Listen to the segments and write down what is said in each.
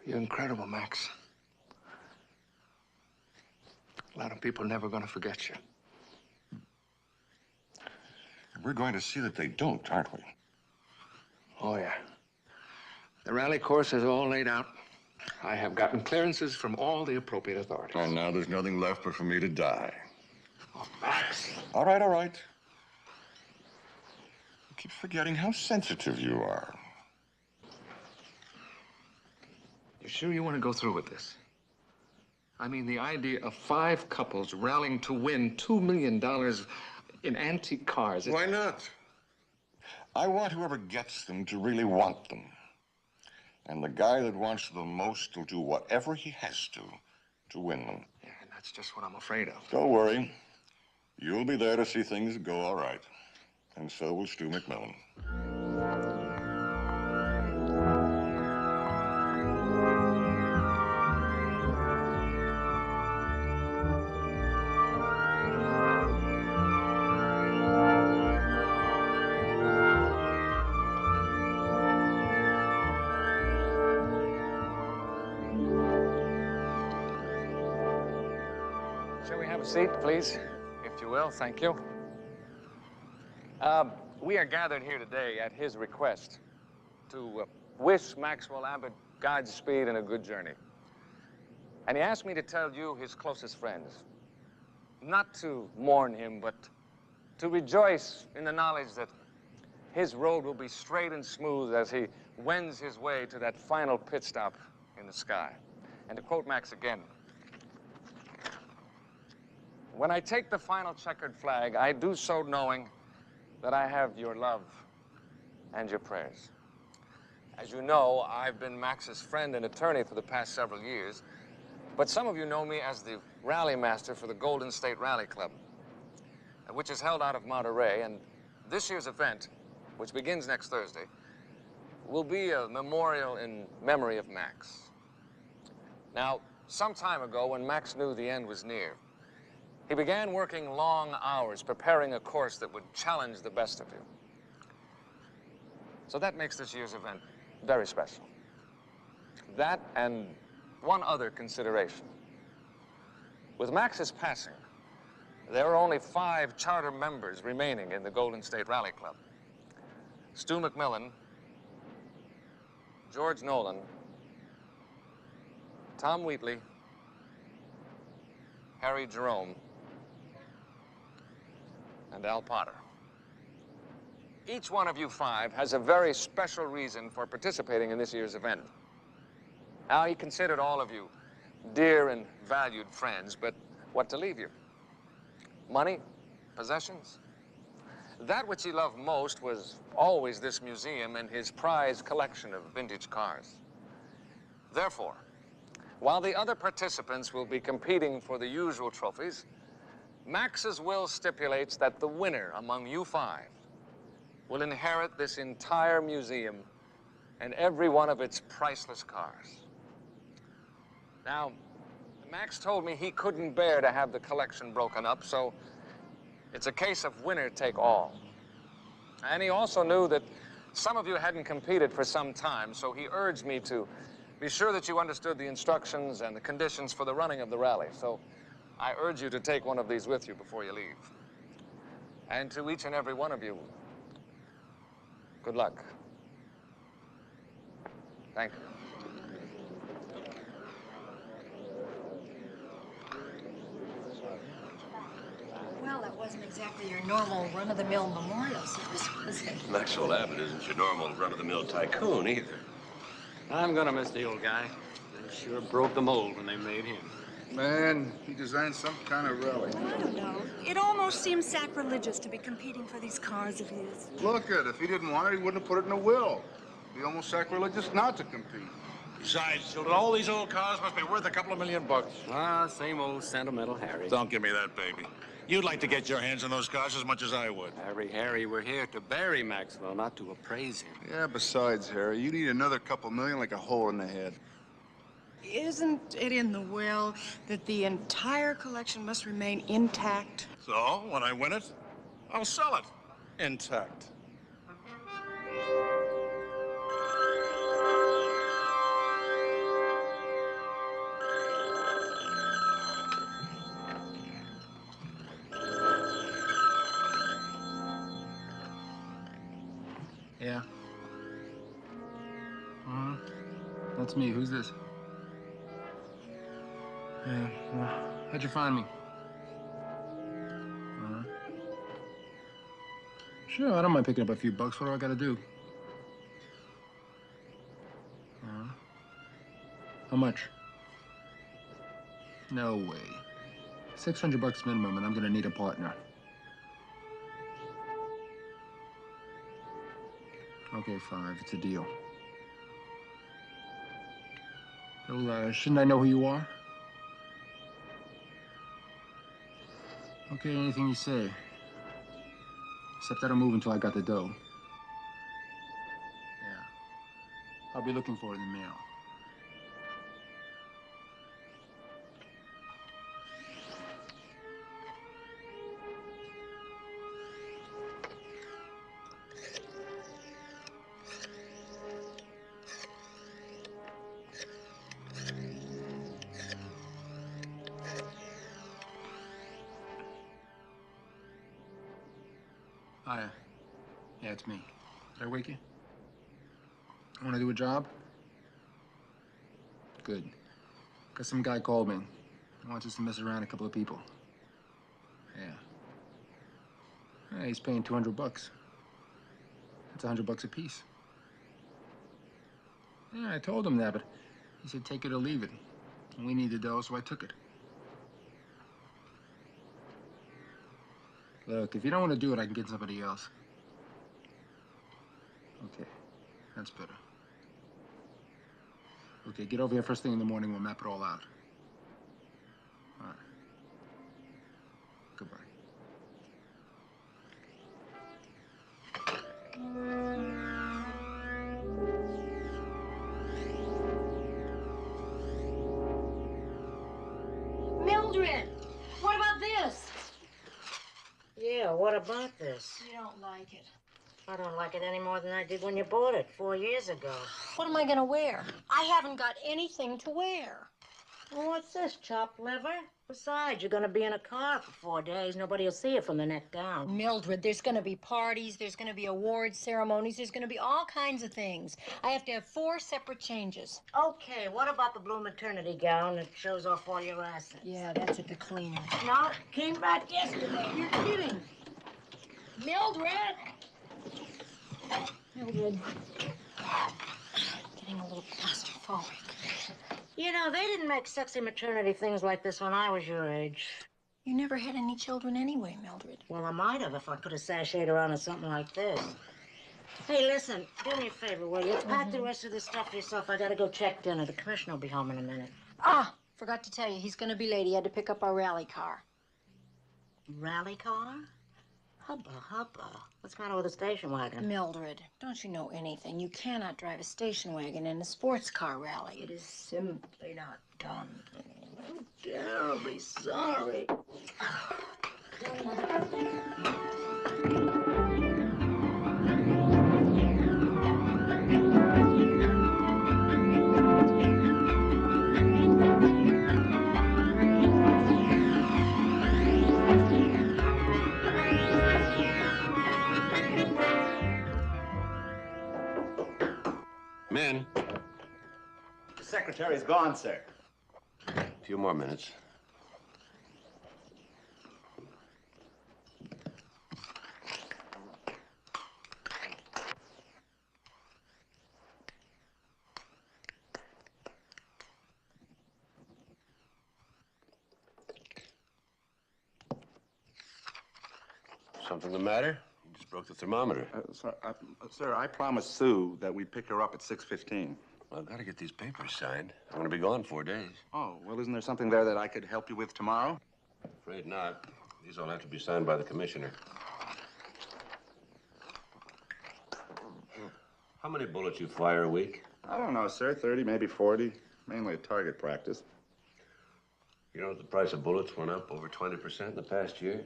You're incredible, Max. A lot of people are never going to forget you. We're going to see that they don't, aren't we? Oh, yeah. The rally course is all laid out. I have gotten clearances from all the appropriate authorities. And now there's nothing left but for me to die. Oh, Max. All right, all right. You keep forgetting how sensitive you are. You sure you want to go through with this? I mean, the idea of 5 couples rallying to win $2 million in antique cars. Why not? I want whoever gets them to really want them. And the guy that wants them most will do whatever he has to win them. Yeah, and that's just what I'm afraid of. Don't worry. You'll be there to see things go all right. And so will Stu McMILLAN. Shall we have a seat, please? If you will, thank you. We are gathered here today at his request to wish Maxwell Abbott Godspeed and a good journey. And he asked me to tell you, his closest friends, not to mourn him, but to rejoice in the knowledge that his road will be straight and smooth as he wends his way to that final pit stop in the sky. And to quote Max again, "When I take the final checkered flag, I do so knowing that I have your love and your prayers." As you know, I've been Max's friend and attorney for the past several years, but some of you know me as the rally master for the Golden State Rally Club, which is held out of Monterey, and this year's event, which begins next Thursday, will be a memorial in memory of Max. Now, some time ago, when Max knew the end was near, he began working long hours preparing a course that would challenge the best of you. So that makes this year's event very special. That and one other consideration. With Max's passing, there are only 5 charter members remaining in the Golden State Rally Club. Stu McMILLAN, George Nolan, Tom Wheatley, Harry Jerome, and Al Potter. Each one of you 5 has a very special reason for participating in this year's event. Now, he considered all of you dear and valued friends, but what to leave you? Money? Possessions? That which he loved most was always this museum and his prized collection of vintage cars. Therefore, while the other participants will be competing for the usual trophies, Max's will stipulates that the winner among you 5 will inherit this entire museum and every one of its priceless cars. Now, Max told me he couldn't bear to have the collection broken up, so it's a case of winner take all. And he also knew that some of you hadn't competed for some time, so he urged me to be sure that you understood the instructions and the conditions for the running of the rally. So I urge you to take one of these with you before you leave. And to each and every one of you, good luck. Thank you. Well, that wasn't exactly your normal run-of-the-mill memorial service, was it? Maxwell Abbott isn't your normal run-of-the-mill tycoon either. I'm gonna miss the old guy. They sure broke the mold when they made him. Man, he designed some kind of rally. Well, I don't know. It almost seems sacrilegious to be competing for these cars of his. Look at it. If he didn't want it, he wouldn't have put it in a will. It'd be almost sacrilegious not to compete. Besides, children, all these old cars must be worth a couple of $1,000,000. Ah, same old sentimental Harry. Don't give me that, baby. You'd like to get your hands on those cars as much as I would. Harry, we're here to bury Maxwell, not to appraise him. Yeah, besides, Harry, you need another couple million like a hole in the head. Isn't it in the will that the entire collection must remain intact? So, when I win it, I'll sell it intact. That's me. Who's this? Yeah, well, how'd you find me? Sure, I don't mind picking up a few bucks. What do I gotta do? How much? No way. $600 minimum, and I'm gonna need a partner. Okay, fine. It's a deal. Well, shouldn't I know who you are? Okay, anything you say. Except I don't move until I got the dough. Yeah. I'll be looking for it in the mail. Hiya. Yeah, it's me. Did I wake you? Want to do a job? Good. Cause some guy called me. He wants us to mess around a couple of people. Yeah. He's paying $200. That's $100 a piece. Yeah, I told him that, but he said take it or leave it. And we need the dough, so I took it. Look, if you don't want to do it, I can get somebody else. Okay, that's better. Okay, get over here first thing in the morning. We'll map it all out. All right. Goodbye. Mildred, what about this? Yeah, what about this? You don't like it. I don't like it any more than I did when you bought it 4 years ago. What am I gonna wear? I haven't got anything to wear. Well, what's this, chopped liver? Besides, you're gonna be in a car for 4 days. Nobody will see you from the neck down. Mildred, there's gonna be parties, there's gonna be award ceremonies, there's gonna be all kinds of things. I have to have 4 separate changes. Okay, what about the blue maternity gown that shows off all your assets? Yeah, that's at the cleaner. No, came back yesterday. You're kidding. Mildred! Mildred. Getting a little claustrophobic. You know, they didn't make sexy maternity things like this when I was your age. You never had any children anyway, Mildred. Well, I might have if I could have sashayed around in something like this. Hey, listen, do me a favor, will you? Pack the rest of this stuff for yourself. I gotta go check dinner. The commissioner will be home in a minute. Ah, forgot to tell you, he's gonna be late. He had to pick up our rally car. Rally car? Hubba, hubba. What's the matter with a station wagon? Mildred, don't you know anything? You cannot drive a station wagon in a sports car rally. It is simply not done. I'm terribly sorry. Men. The secretary's gone, sir. A few more minutes. Something the matter? You just broke the thermometer. Sir, I promised Sue that we'd pick her up at 6:15. Well, I've got to get these papers signed. I'm going to be gone 4 days. Oh, well, isn't there something there that I could help you with tomorrow? Afraid not. These all have to be signed by the commissioner. How many bullets you fire a week? I don't know, sir. 30, maybe 40. Mainly at target practice. You know, the price of bullets went up over 20% in the past year.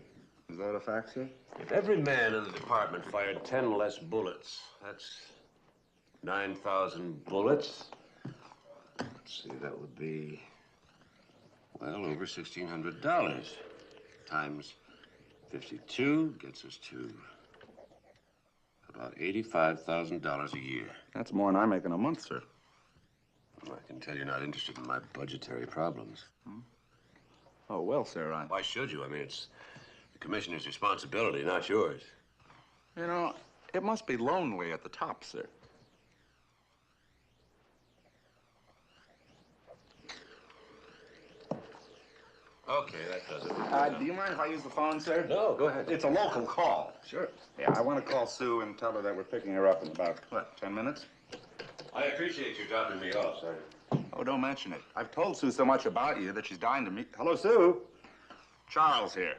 Is that a fact, sir? If every man in the department fired 10 less bullets, that's 9,000 bullets. Let's see, that would be, well, over $1,600. Times 52 gets us to about $85,000 a year. That's more than I make in a month, sir. I can tell you're not interested in my budgetary problems. Oh, well, sir, Why should you? I mean, it's the commissioner's responsibility, not yours. You know, it must be lonely at the top, sir. Okay, that does it. Do you mind if I use the phone, sir? No, go ahead. It's a local call. Sure. Yeah, I want to call Sue and tell her that we're picking her up in about, what, 10 minutes? I appreciate you dropping me off, Sergeant. Oh, don't mention it. I've told Sue so much about you that she's dying to meet... Hello, Sue. Charles here.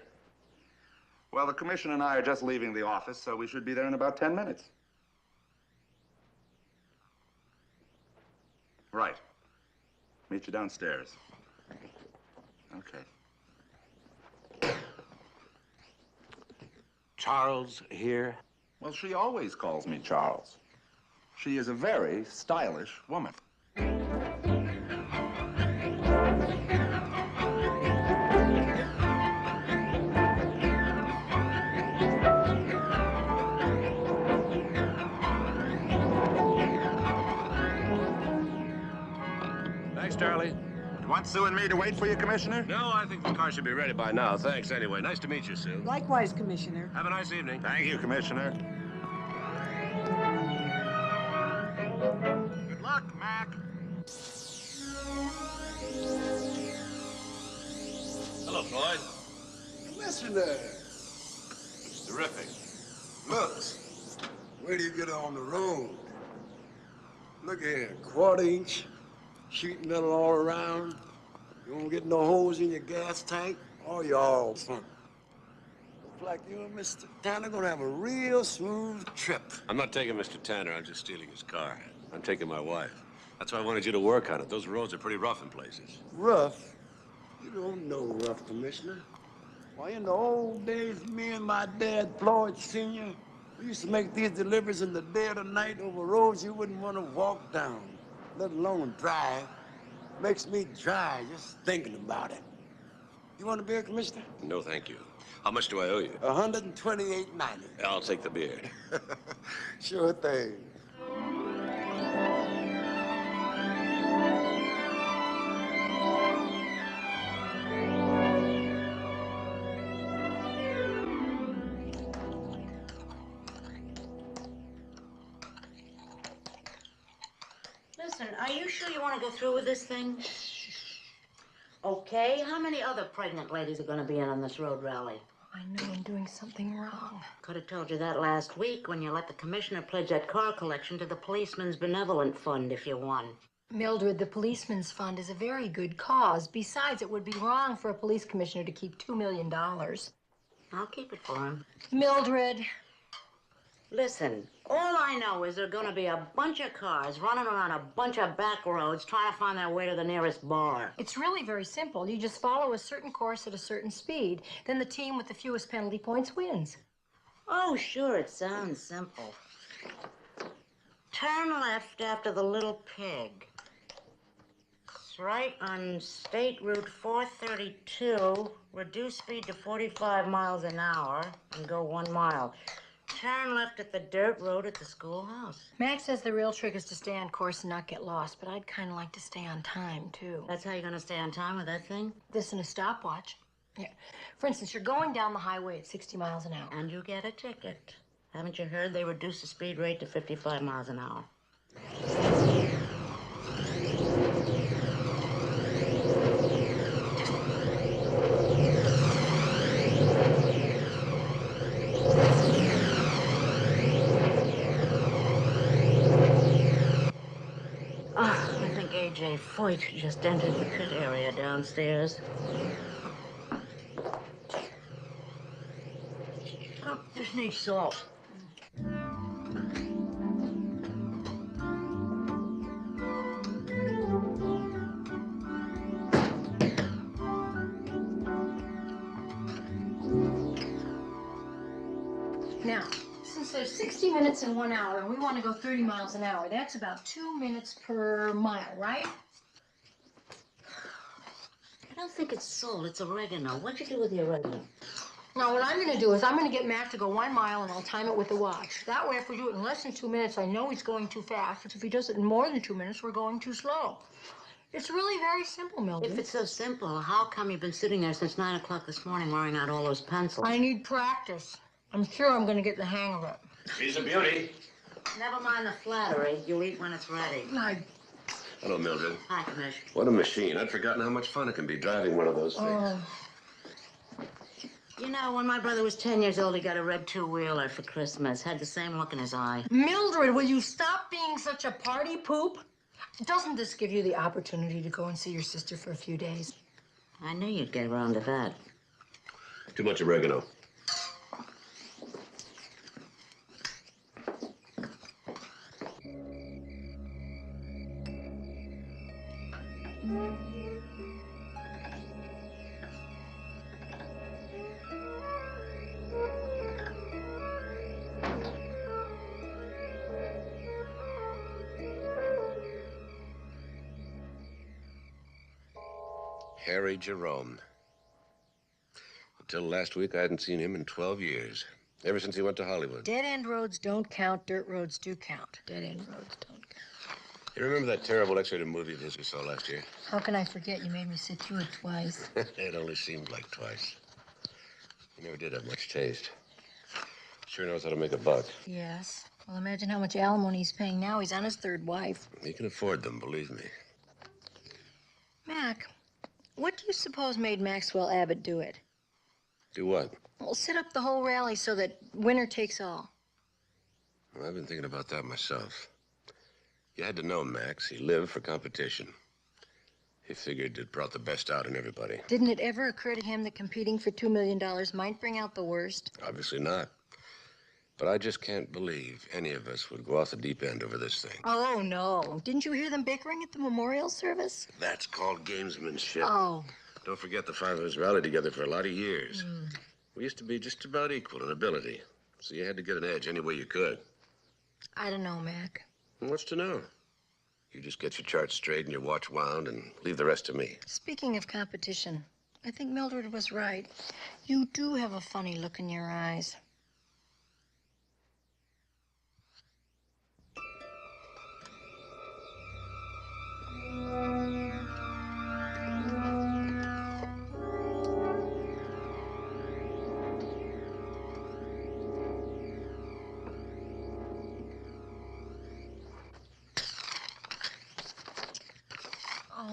Well, the commissioner and I are just leaving the office, so we should be there in about 10 minutes. Right. Meet you downstairs. Okay. Charles here? Well, she always calls me Charles. She is a very stylish woman. Thanks, Charlie. You want Sue and me to wait for you, Commissioner? No, I think the car should be ready by now. Thanks anyway. Nice to meet you, Sue. Likewise, Commissioner. Have a nice evening. Thank you, Commissioner. Good luck, Mac. Hello, Floyd. Commissioner, Terrific. looks, where do you get on the road? Look here, quarter-inch, sheet metal all around. You won't get no holes in your gas tank or your oil pump. Looks like you and Mr. Tanner gonna have a real smooth trip. I'm not taking Mr. Tanner. I'm just stealing his car. I'm taking my wife. That's why I wanted you to work on it. Those roads are pretty rough in places. Rough? You don't know rough, Commissioner. Why, in the old days, me and my dad, Floyd Sr., we used to make these deliveries in the dead of night over roads you wouldn't want to walk down, let alone drive. Makes me dry just thinking about it. You want a beer, Commissioner? No, thank you. How much do I owe you? $128.90. I'll take the beer. Sure thing. Listen, are you sure you want to go through with this thing? Okay, how many other pregnant ladies are going to be in on this road rally? I know I'm doing something wrong. Could have told you that last week when you let the commissioner pledge that car collection to the Policeman's Benevolent Fund if you won. Mildred, the Policeman's Fund is a very good cause. Besides, it would be wrong for a police commissioner to keep $2 million. I'll keep it for him. Mildred. Listen, all I know is there are going to be a bunch of cars running around a bunch of back roads trying to find their way to the nearest bar. It's really very simple. You just follow a certain course at a certain speed. Then the team with the fewest penalty points wins. Oh, sure, it sounds simple. Turn left after the little pig. It's right on State Route 432. Reduce speed to 45 miles an hour and go 1 mile. Turn left at the dirt road at the schoolhouse. Max says the real trick is to stay on course and not get lost, but I'd kind of like to stay on time, too. That's how you're going to stay on time with that thing? This and a stopwatch. Yeah. For instance, you're going down the highway at 60 miles an hour. And you get a ticket. Haven't you heard they reduced the speed rate to 55 miles an hour? I think A.J. Foyt just entered the pit area downstairs. Oh, just need salt. Now, since there's 60 minutes in 1 hour, and we want to go 30 miles an hour, that's about 2 minutes per mile, right? I don't think it's salt, it's oregano. What'd you do with the oregano? Now, what I'm gonna do is I'm gonna get Mac to go 1 mile and I'll time it with the watch. That way, if we do it in less than 2 minutes, I know he's going too fast. If he does it in more than 2 minutes, we're going too slow. It's really very simple, Mildred. If it's so simple, how come you've been sitting there since 9 o'clock this morning wearing out all those pencils? I need practice. I'm sure I'm gonna get the hang of it. She's a beauty. Never mind the flattery. You'll eat when it's ready. Hello, Mildred. Hi, Commish. What a machine. I'd forgotten how much fun it can be driving one of those things. You know, when my brother was 10 years old, he got a red two-wheeler for Christmas. Had the same look in his eye. Mildred, will you stop being such a party poop? Doesn't this give you the opportunity to go and see your sister for a few days? I knew you'd get around to that. Too much oregano. Harry Jerome. Until last week, I hadn't seen him in 12 years. Ever since he went to Hollywood. Dead-end roads don't count. Dirt roads do count. Dead-end roads don't count. You remember that terrible X-rated movie of his we saw last year? How can I forget? You made me sit through it twice. It only seemed like twice. He never did have much taste. Sure knows how to make a buck. Yes. Well, imagine how much alimony he's paying now. He's on his third wife. He can afford them, believe me. Mac, what do you suppose made Maxwell Abbott do it? Do what? Well, set up the whole rally so that winner takes all. Well, I've been thinking about that myself. You had to know Max. He lived for competition. He figured it brought the best out in everybody. Didn't it ever occur to him that competing for $2 million might bring out the worst? Obviously not. But I just can't believe any of us would go off the deep end over this thing. Oh, no. Didn't you hear them bickering at the memorial service? That's called gamesmanship. Oh. Don't forget the five of us rallied together for a lot of years. We used to be just about equal in ability. So you had to get an edge any way you could. I don't know, Mac. What's to know? You just get your charts straight and your watch wound and leave the rest to me. Speaking of competition, I think Mildred was right. You do have a funny look in your eyes.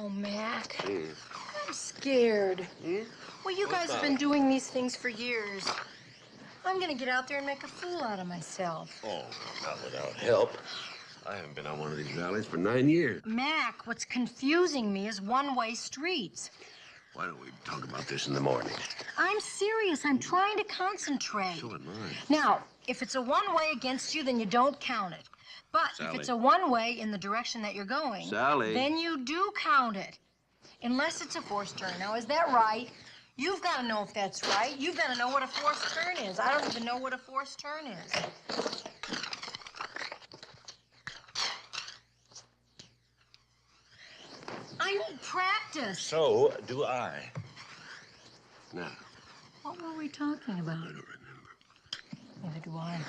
Oh, Mac. I'm scared. Well, you guys have been doing these things for years. I'm gonna get out there and make a fool out of myself. Oh, not without help. I haven't been on one of these rallies for 9 years. Mac, what's confusing me is one-way streets. Why don't we talk about this in the morning? I'm serious. I'm trying to concentrate. So am I. Now, if it's a one-way against you, then you don't count it. But Sally. if it's a one-way in the direction that you're going, Sally. then you do count it. Unless it's a forced turn. Now, is that right? You've got to know if that's right. You've got to know what a forced turn is. I don't even know what a forced turn is. I need practice. So do I. Now. What were we talking about? I don't remember. Neither do I.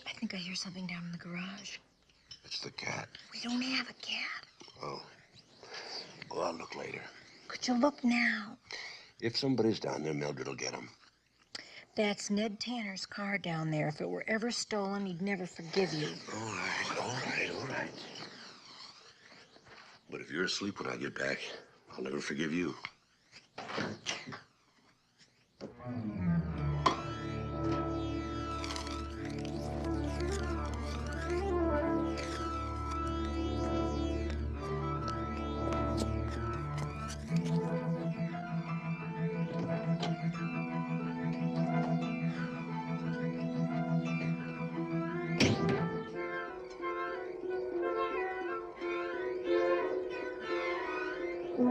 I think I hear something down in the garage. It's the cat. We don't have a cat. Oh. Well, I'll look later. Could you look now? If somebody's down there, Mildred will get him. That's Ned Tanner's car down there. If it were ever stolen, he'd never forgive you. All right. But if you're asleep when I get back, I'll never forgive you. I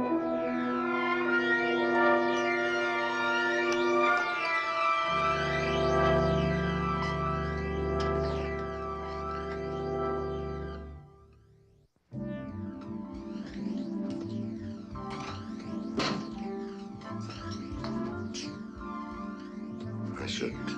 shouldn't.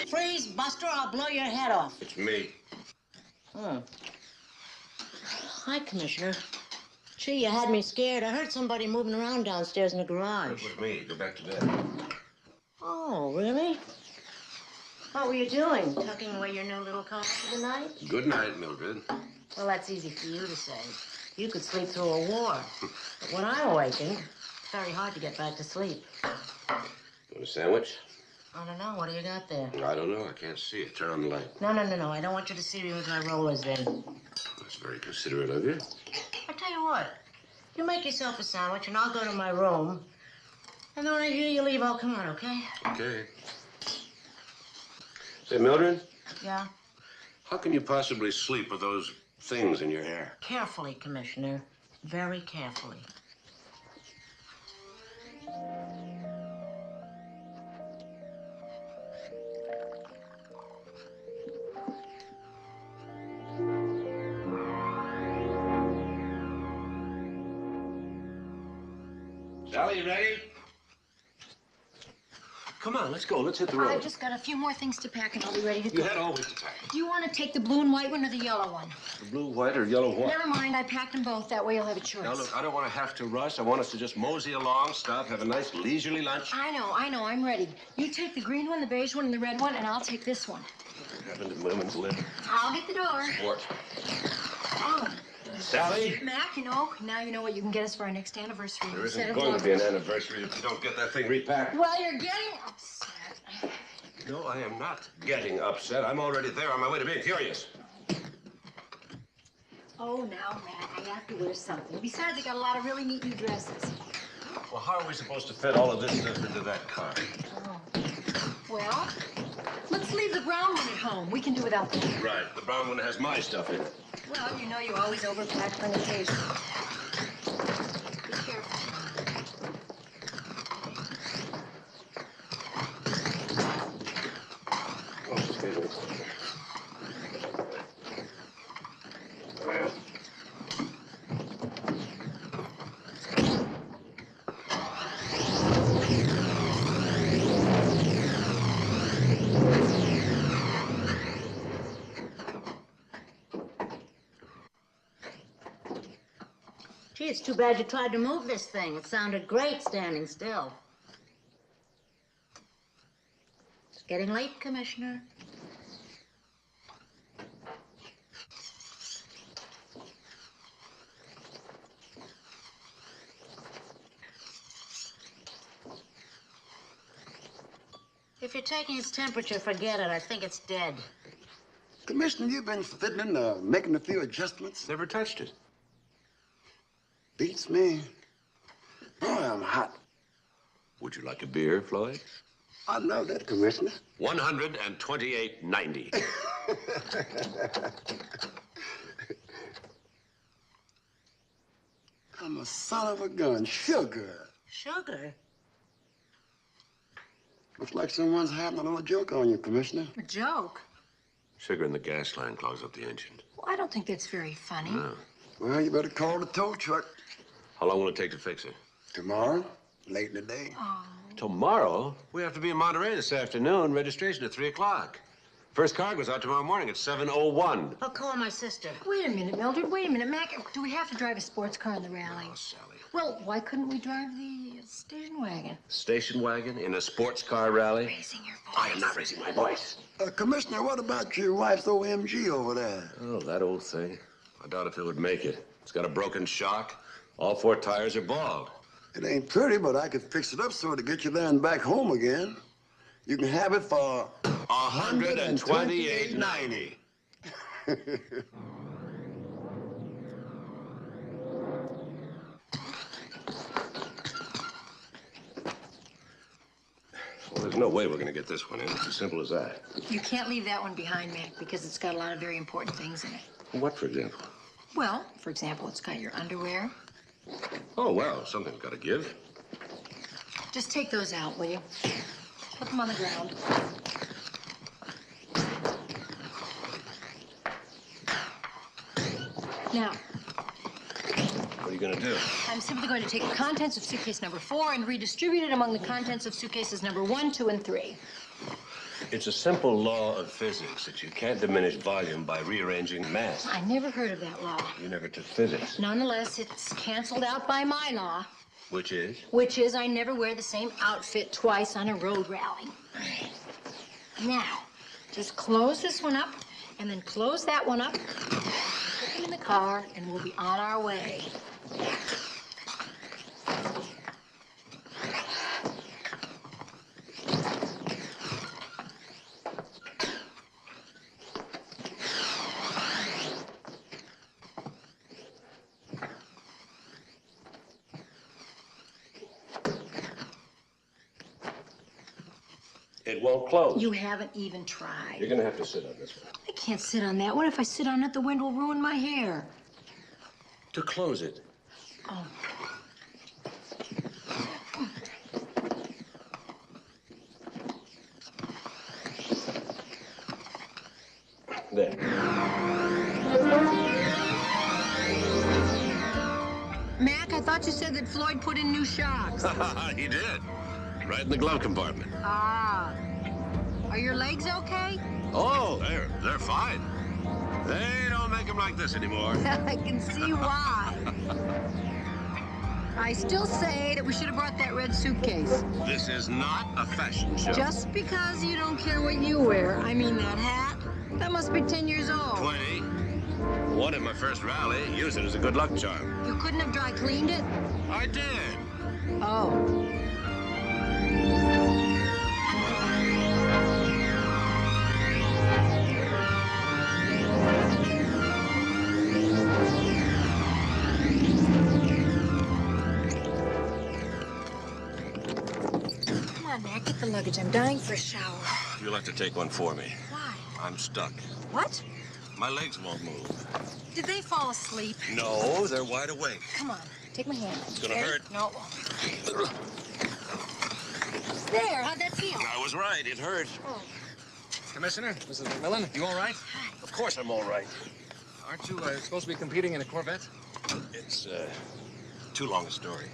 Freeze, Buster, I'll blow your head off. It's me. Hi, Commissioner. Gee, you had me scared. I heard somebody moving around downstairs in the garage. It was me. Go back to bed. Oh, really? What were you doing? Tucking away your new little coat for the night? Good night, Mildred. Well, that's easy for you to say. You could sleep through a war. But when I'm awakened, it's very hard to get back to sleep. Want a sandwich? I don't know. What do you got there? I don't know. I can't see it. Turn on the light. No. I don't want you to see me with my rollers in. That's very considerate of you. I tell you what. You make yourself a sandwich, and I'll go to my room. And then when I hear you leave, I'll come on, okay? Okay. Say, Mildred, Yeah? how can you possibly sleep with those things in your hair? Carefully, Commissioner. Very carefully. Sally, you ready? Come on, let's go. Let's hit the road. I've just got a few more things to pack and I'll be ready to You go. had always to pack. Do you want to take the blue and white one or the yellow one? The blue, white, or yellow what? Never mind, I packed them both. That way you'll have a choice. Now, look, I don't want to have to rush. I want us to just mosey along, stop, have a nice leisurely lunch. I know, I'm ready. You take the green one, the beige one, and the red one, and I'll take this one. What happened to women's lib? I'll get the door. Sport. Oh. Sally? Mac, now you know what you can get us for our next anniversary. There Set isn't of going to be an lovers. anniversary if you don't get that thing repacked. Well, you're getting upset. No, I am not getting upset. I'm already there on my way to being furious. Oh, now, Mac, I have to wear something. Besides, I got a lot of really neat new dresses. Well, how are we supposed to fit all of this stuff into that car? Oh. Well, let's leave the brown one at home. We can do without that. Right. The brown one has my stuff in it. Well, you know you always overpack for an occasion. Be careful. Oh, just get it. Gee, it's too bad you tried to move this thing. It sounded great standing still. It's getting late, Commissioner. If you're taking its temperature, forget it. I think it's dead. Commissioner, you've been fiddling, making a few adjustments. Never touched it. Beats me. Boy, I'm hot. Would you like a beer, Floyd? I know that, Commissioner. 128.90. I'm a son of a gun. Sugar. Sugar? Looks like someone's having a little joke on you, Commissioner. A joke? Sugar in the gas line clogs up the engine. Well, I don't think that's very funny. No. Well, you better call the tow truck. How long will it take to fix it? Tomorrow, late in the day. Oh. Tomorrow? We have to be in Monterey this afternoon. Registration at 3 o'clock. First car goes out tomorrow morning at 7:01. I'll call my sister. Wait a minute, Mildred. Wait a minute, Mac. Do we have to drive a sports car in the rally? Oh, Sally. Well, why couldn't we drive the station wagon? Station wagon in a sports car rally? Raising your voice. I am not raising my voice. Commissioner, what about your wife's OMG over there? Oh, that old thing. I doubt if it would make it. It's got a broken shock. All 4 tires are bald. It ain't pretty, but I could fix it up so to get you there and back home again. You can have it for $128.90. there's no way we're gonna get this one in. It's as simple as that. You can't leave that one behind, Mac, because it's got a lot of very important things in it. What, for example? Well, for example, it's got your underwear. Oh, well, something's got to give. Just take those out, will you? Put them on the ground. Now, What are you gonna do? I'm simply going to take the contents of suitcase number 4 and redistribute it among the contents of suitcases number 1, 2, and 3. It's a simple law of physics that you can't diminish volume by rearranging mass. I never heard of that law. You never took physics. Nonetheless, it's canceled out by my law, Which is? which is I never wear the same outfit twice on a road rally. Now, just close this one up and then close that one up. Put them in the car and we'll be on our way. It won't close. You haven't even tried. You're gonna have to sit on this one. I can't sit on that. What if I sit on it? The wind will ruin my hair. To close it. Oh. There. Mac, I thought you said that Floyd put in new shocks. He did. Right in the glove compartment. Ah. Are your legs okay? Oh, they're fine. They don't make them like this anymore. I can see why. I still say that we should have brought that red suitcase. This is not a fashion show. Just because you don't care what you wear. I mean, that hat, that must be 10 years old. 20. Won at my first rally. Use it as a good luck charm. You couldn't have dry cleaned it? I did. Oh. Come on, Mac, get the luggage. I'm dying for a shower. You'll have to take one for me. Why? I'm stuck. What? My legs won't move. Did they fall asleep? No, they're wide awake. Come on, take my hand. It's gonna Ready? hurt. No, it won't. There, how'd that feel? I was right. It hurt. Oh. Commissioner, Mrs. McMillan, you all right? Of course I'm all right. Aren't you supposed to be competing in a Corvette? It's too long a story.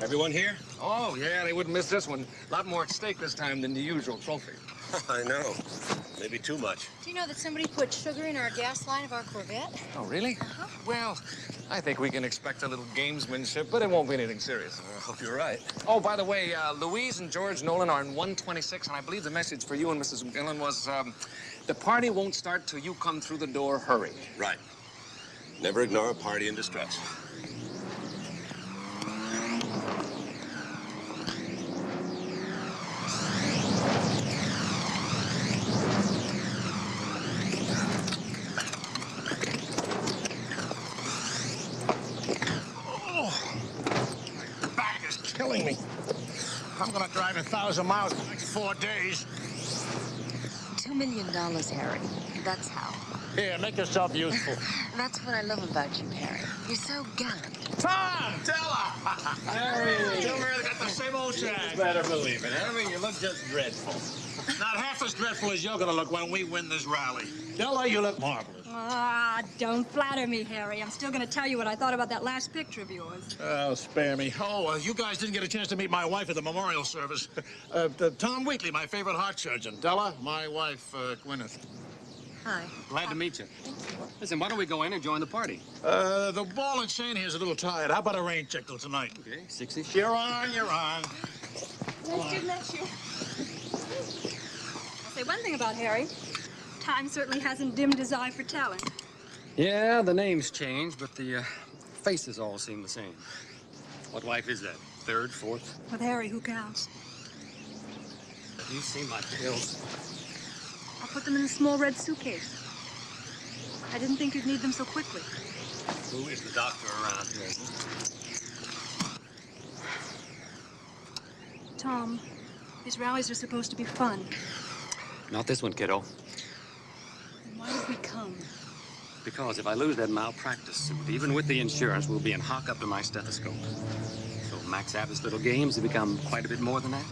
Everyone here? Oh, yeah, they wouldn't miss this one. A lot more at stake this time than the usual trophy. I know. Maybe too much. Do you know that somebody put sugar in our gas line of our Corvette? Oh, really? Uh-huh. Well, I think we can expect a little gamesmanship, but it won't be anything serious. I hope you're right. Oh, by the way, Louise and George Nolan are in 126, and I believe the message for you and Mrs. McMillan was, the party won't start till you come through the door. Hurry. Right. Never ignore a party in distress. Killing me. I'm gonna drive 1,000 miles in the next 4 days. $2 million, Harry. That's how. Here, make yourself useful. That's what I love about you, Harry. You're so gallant. Tom, Della! Harry! Silver got the same old shag. You better believe it, Harry. You look just dreadful. Not half as dreadful as you're gonna look when we win this rally. Della, you look marvelous. Ah, don't flatter me, Harry. I'm still going to tell you what I thought about that last picture of yours. Oh, spare me. Oh, you guys didn't get a chance to meet my wife at the memorial service. Tom Wheatley, my favorite heart surgeon. Della, my wife, Gwyneth. Hi. Glad to meet you. Listen, why don't we go in and join the party? The ball and chain here is a little tired. How about a rain check till tonight? Okay, 60. You're on, you're on. Nice to meet you. I'll say one thing about Harry. Time certainly hasn't dimmed his eye for talent. Yeah, the name's changed, but the faces all seem the same. What wife is that? Third, fourth? With Harry, who counts? Have you seen my pills? I'll put them in a small red suitcase. I didn't think you'd need them so quickly. Who is the doctor around here? Tom, These rallies are supposed to be fun. Not this one, kiddo. Then why did we come? Because if I lose that malpractice suit, even with the insurance, we'll be in hock up to my stethoscope. So Max Abbott's little games have become quite a bit more than that.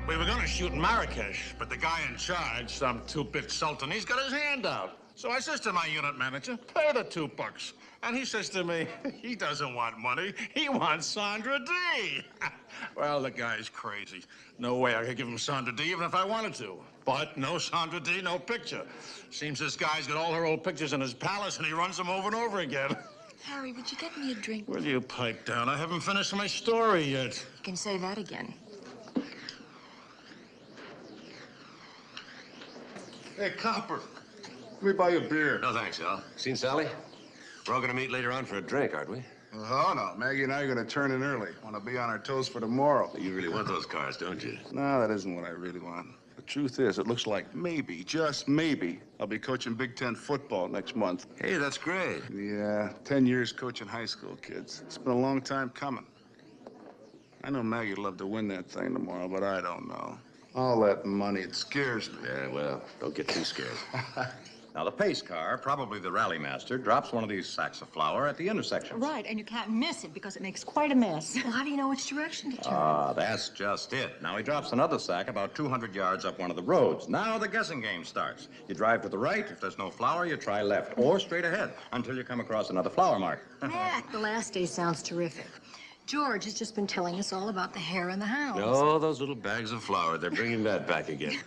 We were going to shoot in Marrakesh, but the guy in charge, some two-bit sultan, he's got his hand out. So I says to my unit manager, pay the $2. And he says to me, he doesn't want money, he wants Sandra D. Well, the guy's crazy. No way I could give him Sandra D even if I wanted to. But no Sandra D, no picture. Seems this guy's got all her old pictures in his palace and he runs them over and over again. Harry, would you get me a drink? Will you pipe down? I haven't finished my story yet. You can say that again. Hey, Copper, let me buy you a beer. No, thanks, Al. Seen Sally? We're all gonna meet later on for a drink, aren't we? Oh, no. Maggie and I are going to turn in early. Want to be on our toes for tomorrow. You really want those cars, don't you? No, that isn't what I really want. The truth is, it looks like maybe, just maybe, I'll be coaching Big Ten football next month. Hey, that's great. Yeah, 10 years coaching high school kids. It's been a long time coming. I know Maggie'd love to win that thing tomorrow, but I don't know. All that money, it scares me. Yeah, well, don't get too scared. Now, the pace car, probably the rally master, drops one of these sacks of flour at the intersection. Right, and you can't miss it because it makes quite a mess. Well, how do you know which direction to turn? Ah, that's just it. Now, he drops another sack about 200 yards up one of the roads. Now the guessing game starts. You drive to the right. If there's no flour, you try left or straight ahead until you come across another flour mark. Mac, the last day sounds terrific. George has just been telling us all about the hare and the hounds. Oh, those little bags of flour. They're bringing that back again.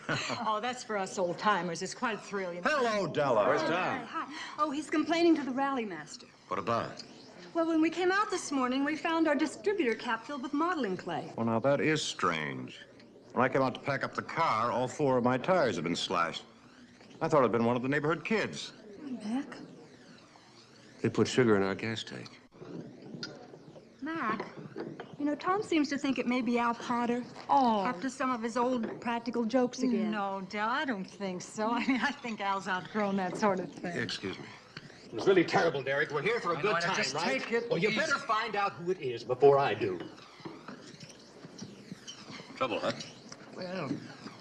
Oh, that's for us old-timers. It's quite a thrill, you know. Hello, Della. Where's Tom? Hi. Oh, he's complaining to the rally master. What about? Well, when we came out this morning, we found our distributor cap filled with modeling clay. Well, now, that is strange. When I came out to pack up the car, all 4 of my tires had been slashed. I thought it'd been one of the neighborhood kids. Mac? They put sugar in our gas tank. Mac, you know, Tom seems to think it may be Al Potter. Oh. Up to some of his old practical jokes again. No, Del, I don't think so. I mean, I think Al's outgrown that sort of thing. Excuse me. It was really terrible, Derek. We're here for a good time, just right? take it Well, you easy. better find out who it is before I do. Trouble, huh? Well,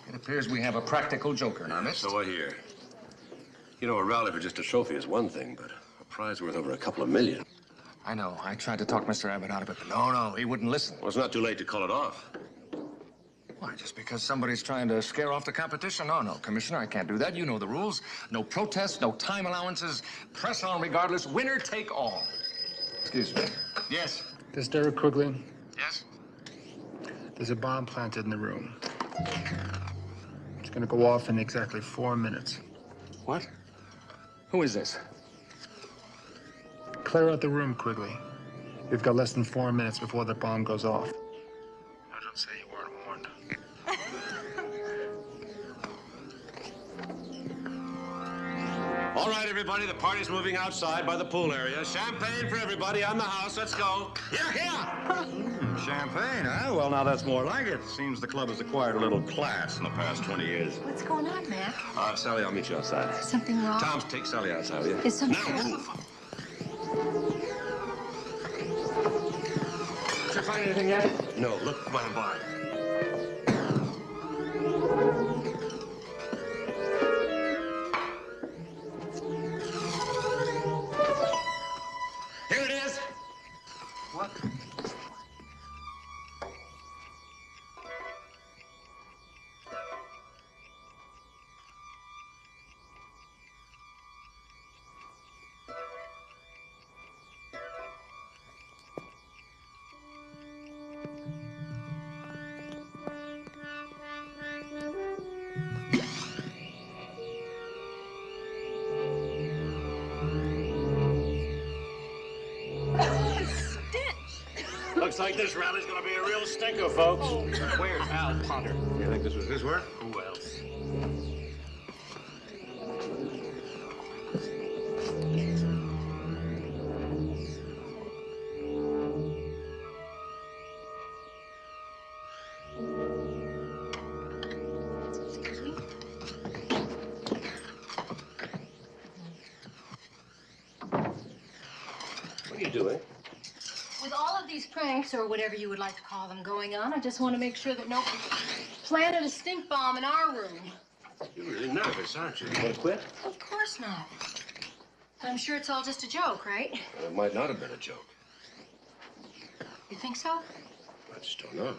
it appears we have a practical joker in our midst. So I hear. You know, a rally for just a trophy is one thing, but a prize worth over a couple of million. I know. I tried to talk Mr. Abbott out of it, but no, he wouldn't listen. Well, it's not too late to call it off. Why, just because somebody's trying to scare off the competition? No, Commissioner, I can't do that. You know the rules. No protests, no time allowances. Press on regardless. Winner take all. Excuse me. Yes? This Derek Quigley. Yes? There's a bomb planted in the room. It's gonna go off in exactly 4 minutes. What? Who is this? Clear out the room, Quigley. You've got less than 4 minutes before the bomb goes off. Now, don't say you weren't warned. All right, everybody, the party's moving outside by the pool area. Champagne for everybody on the house. Let's go. Yeah. Champagne, huh? Well, now that's more like it. Seems the club has acquired a little class in the past 20 years. What's going on, Mac? Sally, I'll meet you outside. Something wrong? Tom, take Sally outside, will you? Is something Now, wrong? move. Did you find anything yet? No, look by the bar. Here it is. What? looks like this rally's gonna be a real stinker, folks. Where's Al Potter? You think this was his work? Who else? What are you doing? With all of these pranks, or whatever you would like to call them, going on, I just want to make sure that nobody planted a stink bomb in our room. You're really nervous, aren't you? You want to quit? Of course not. I'm sure it's all just a joke, right? Well, it might not have been a joke. You think so? I just don't know.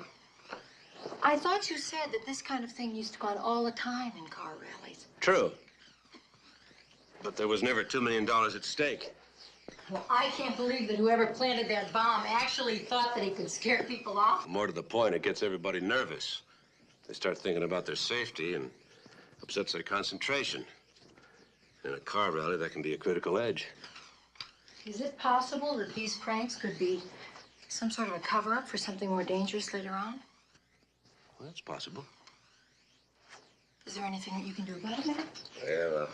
I thought you said that this kind of thing used to go on all the time in car rallies. True. But there was never $2 million at stake. Well, I can't believe that whoever planted that bomb actually thought that he could scare people off. More to the point, it gets everybody nervous. They start thinking about their safety and upsets their concentration. In a car rally, that can be a critical edge. Is it possible that these pranks could be some sort of a cover-up for something more dangerous later on? Well, that's possible. Is there anything that you can do about it, man? Well,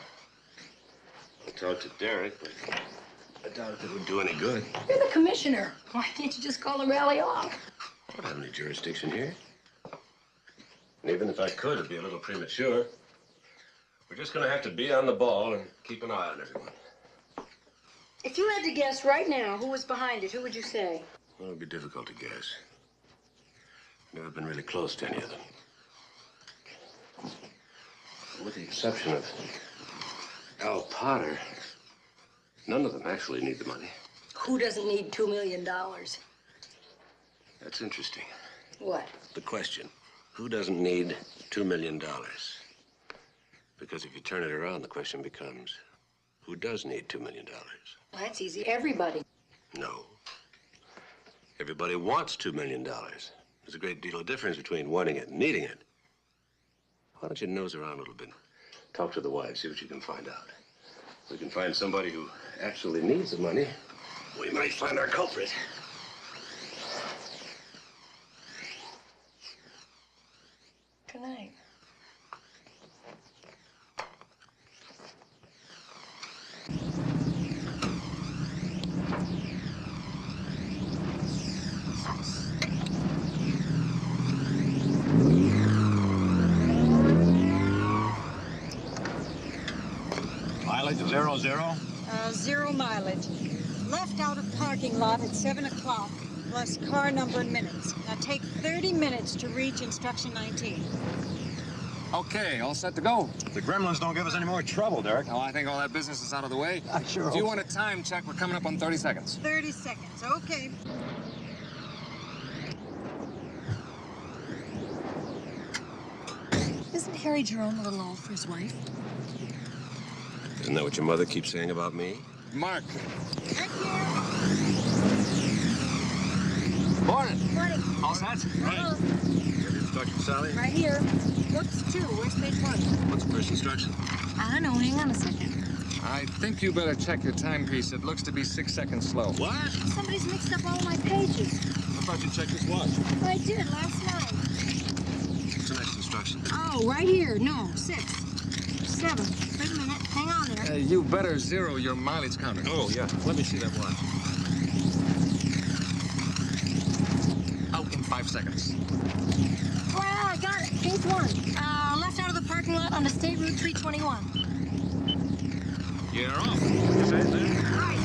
I'll talk to Derek, but I doubt if it would do any good. You're the commissioner. Why can't you just call the rally off? I don't have any jurisdiction here. And even if I could, it'd be a little premature. We're just gonna have to be on the ball and keep an eye on everyone. If you had to guess right now who was behind it, who would you say? Well, it'd be difficult to guess. Never been really close to any of them. With the exception of Al Potter, none of them actually need the money. Who doesn't need $2 million? That's interesting. What? The question, who doesn't need $2 million? Because if you turn it around, the question becomes, who does need $2 million? Well, that's easy. Everybody. No. Everybody wants $2 million. There's a great deal of difference between wanting it and needing it. Why don't you nose around a little bit? Talk to the wives, see what you can find out. If we can find somebody who actually needs the money, we might find our culprit. Good night. Mileage 00? 0 mileage. Left out of parking lot at 7 o'clock, plus car number and minutes. Now take 30 minutes to reach instruction 19. Okay, all set to go. The gremlins don't give us any more trouble, Derek. Oh, I think all that business is out of the way. I sure If you hope want a time check, we're coming up on 30 seconds. 30 seconds, okay. Isn't Harry Jerome a little old for his wife? Isn't that what your mother keeps saying about me? Mark. Right here. Morning. Morning. All set? Right. Get instruction, Sally? Right here. What's 2? Where's page 1? What's the first instruction? I don't know. Hang on a second. I think you better check your timepiece. It looks to be 6 seconds slow. What? Somebody's mixed up all my pages. I thought you checked his watch. I did last night. What's the next instruction? Oh, right here. No, 6. 7. Wait a minute. Hang on there. You better zero your mileage counter. Oh, yeah. Let me see that watch. Out in 5 seconds. Well, I got it. Page 1. Left out of the parking lot on the State Route 321. You're off. You say it then? Right.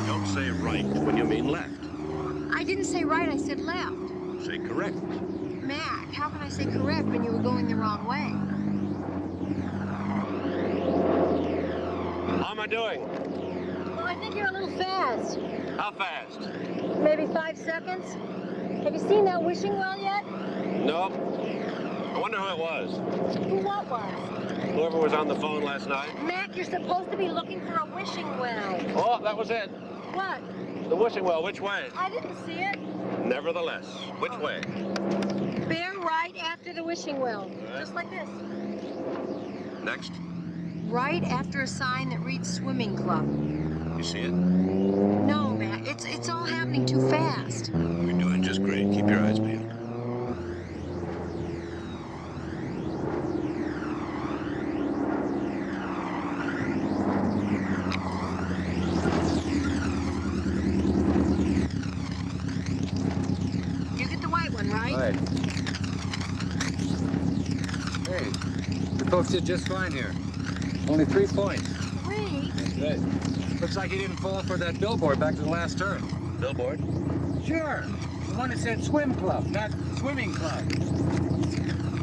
Don't say right when you mean left. I didn't say right, I said left. Say correct. Mac, how can I say correct when you were going the wrong way? How am I doing? Well, I think you're a little fast. How fast? Maybe 5 seconds. Have you seen that wishing well yet? Nope. I wonder who it was. Who what was? Whoever was on the phone last night. Mac, you're supposed to be looking for a wishing well. Oh, that was it. What? The wishing well, which way? I didn't see it. Nevertheless, which way? Bear right after the wishing well. Right. Just like this. Next. Right after a sign that reads swimming club. You see it? No, Mac, it's all happening too fast. You're doing just great. Keep your eyes peeled. You get the white one, right? Right. Hey, the folks did just fine here. Only 3 points. 3? That's right. Looks like he didn't fall for that billboard back to the last turn. Billboard? Sure. The one that said swim club, not swimming club.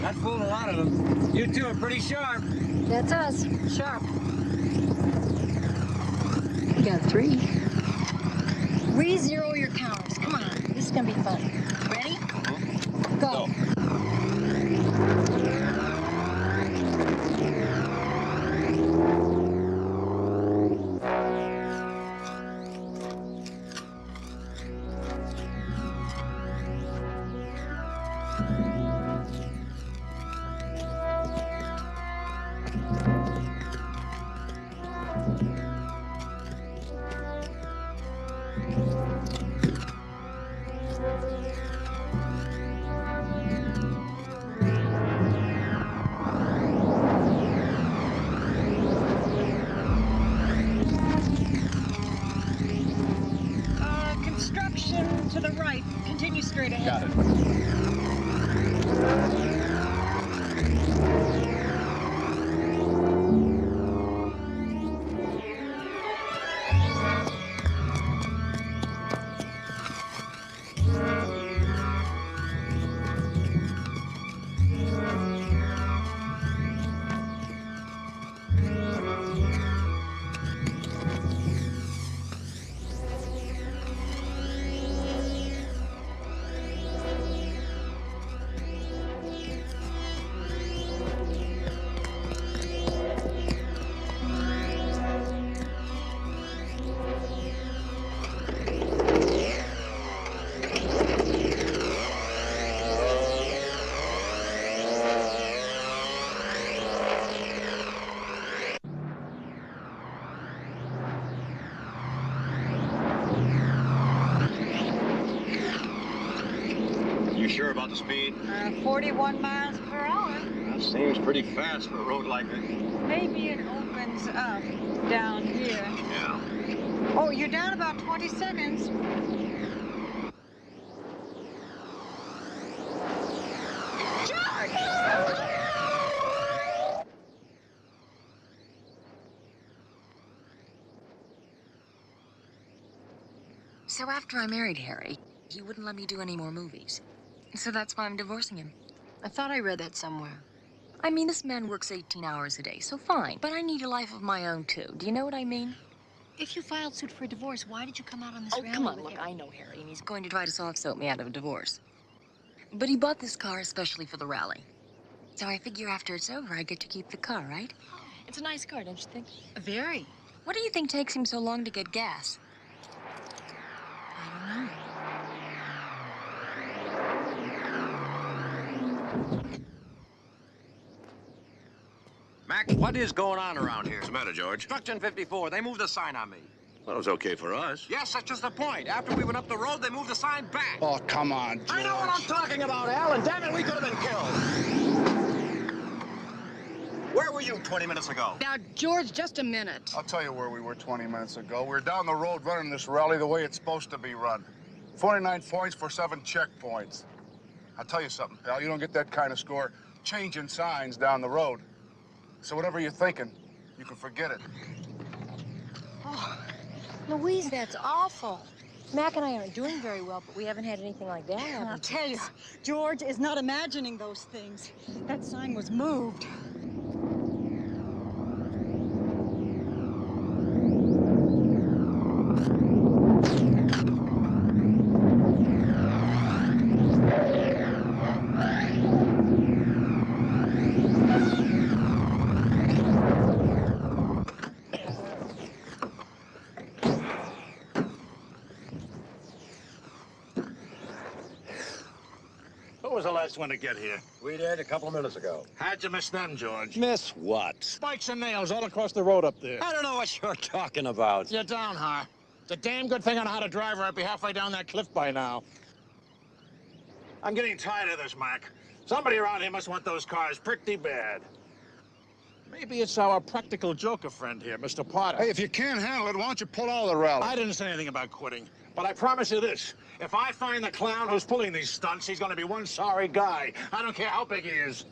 That fooled a lot of them. You two are pretty sharp. That's us. Sharp. You got 3. Re-zero your counters. Come on. This is gonna be fun. Ready? Go. Construction to the right. Continue straight ahead. Got it. You sure about the speed? 41 miles per hour. That seems pretty fast for a road like this. Maybe it opens up down here. Yeah. Oh, you're down about 20 seconds. So after I married Harry, he wouldn't let me do any more movies. So that's why I'm divorcing him. I thought I read that somewhere. I mean, this man works 18 hours a day, so fine. But I need a life of my own, too. Do you know what I mean? If you filed suit for a divorce, why did you come out on this rally Come on, with look, Harry? I know Harry, and he's going to try to soft-soap me out of a divorce. But he bought this car especially for the rally. So I figure after it's over, I get to keep the car, right? It's a nice car, don't you think? Very. What do you think takes him so long to get gas? I don't know. Mac, what is going on around here? What's the matter, George? Construction 54, they moved the sign on me. Well, it was okay for us. Yes, that's just the point. After we went up the road, they moved the sign back. Oh, come on, George. I know what I'm talking about, Alan. Damn it, we could have been killed. Where were you 20 minutes ago? Now, George, just a minute. I'll tell you where we were 20 minutes ago. We were down the road running this rally the way it's supposed to be run. 49 points for 7 checkpoints. I'll tell you something, pal. You don't get that kind of score changing signs down the road. So whatever you're thinking, you can forget it. Oh, Louise, that's awful. Mac and I aren't doing very well, but we haven't had anything like that happen. I'll tell you, George is not imagining those things. That sign was moved. Who was the last one to get here? We did a couple of minutes ago. How'd you miss them, George? Miss what? Spikes and nails all across the road up there. I don't know what you're talking about. You're down, huh? It's a damn good thing I know how to drive, or I'd be halfway down that cliff by now. I'm getting tired of this, Mac. Somebody around here must want those cars pretty bad. Maybe it's our practical joker friend here, Mr. Potter. Hey, if you can't handle it, why don't you pull out of the rally? I didn't say anything about quitting, but I promise you this. If I find the clown who's pulling these stunts, he's gonna be one sorry guy. I don't care how big he is.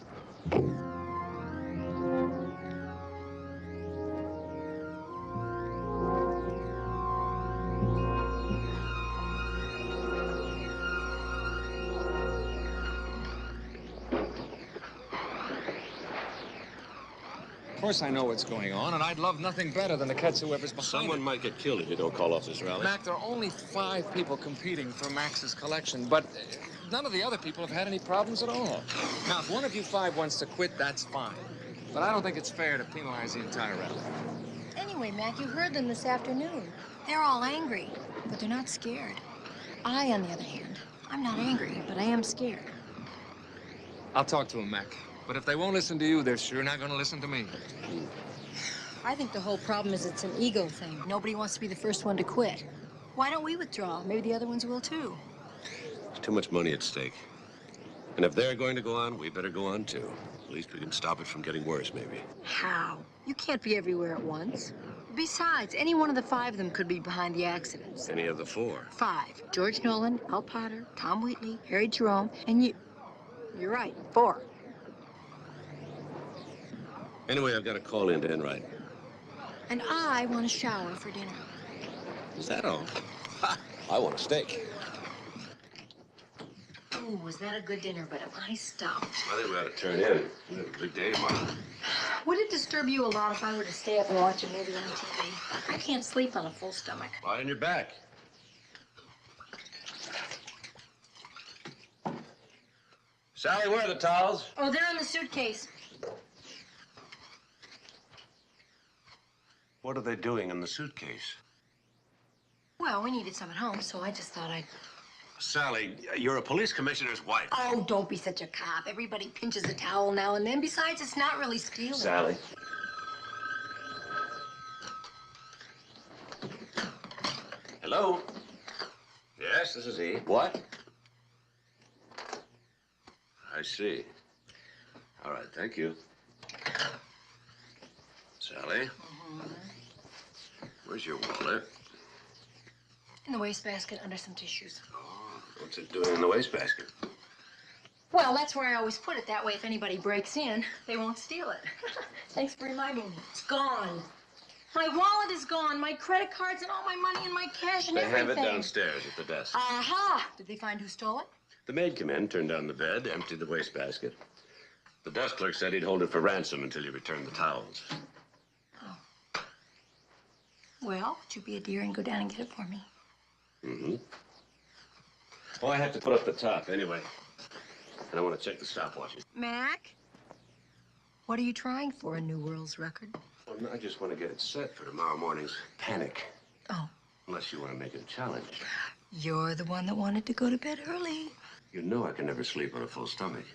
Of course I know what's going on, and I'd love nothing better than to catch whoever's behind Someone it. might get killed if you don't call off this rally. Mac, there are only 5 people competing for Max's collection, but none of the other people have had any problems at all. Now, if one of you 5 wants to quit, that's fine. But I don't think it's fair to penalize the entire rally. Anyway, Mac, you heard them this afternoon. They're all angry, but they're not scared. I, on the other hand, I'm not angry, but I am scared. I'll talk to them, Mac. But if they won't listen to you, they're sure not going to listen to me. I think the whole problem is it's an ego thing. Nobody wants to be the first one to quit. Why don't we withdraw? Maybe the other ones will, too. There's too much money at stake. And if they're going to go on, we better go on, too. At least we can stop it from getting worse, maybe. How? You can't be everywhere at once. Besides, any one of the 5 of them could be behind the accidents. Any of the 4. 5. George Nolan, Al Potter, Tom Wheatley, Harry Jerome, and you. You're right, 4. Anyway, I've got a call in to Enright. And I want a shower for dinner. Is that all? Ha! I want a steak. Ooh, was that a good dinner, but am I stuffed? I think we ought to turn in. We have a big day tomorrow. Would it disturb you a lot if I were to stay up and watch a movie on TV? I can't sleep on a full stomach. Lie on your back. Sally, where are the towels? Oh, they're in the suitcase. What are they doing in the suitcase? Well, we needed some at home, so I just thought I'd... Sally, you're a police commissioner's wife. Oh, don't be such a cop. Everybody pinches a towel now and then. Besides, it's not really stealing. Sally. Hello? Yes, this is he. What? I see. All right, thank you. Sally? Where's your wallet? In the wastebasket under some tissues. What's it doing in the wastebasket? Well, that's where I always put it. That way, if anybody breaks in, they won't steal it. Thanks for reminding me. It's gone. My wallet is gone. My credit cards and all my money and my cash and They everything. have it downstairs at the desk. Aha! Did they find who stole it? The maid came in, turned down the bed, emptied the wastebasket. The desk clerk said he'd hold it for ransom until you returned the towels. Well, would you be a dear and go down and get it for me? Mm-hmm. Oh, I have to put up the top anyway. And I want to check the stopwatches. Mac? What are you trying for, a new world's record? Well, no, I just want to get it set for tomorrow morning's panic. Oh. Unless you want to make it a challenge. You're the one that wanted to go to bed early. You know I can never sleep on a full stomach.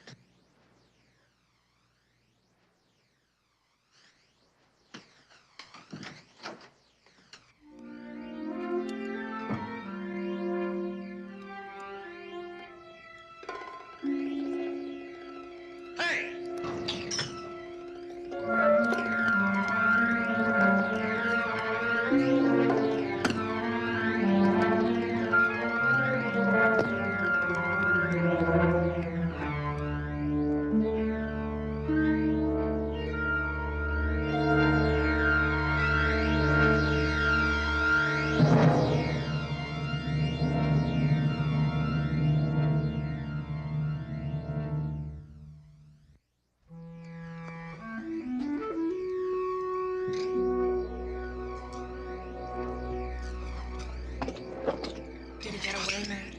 Did he get away, Mac?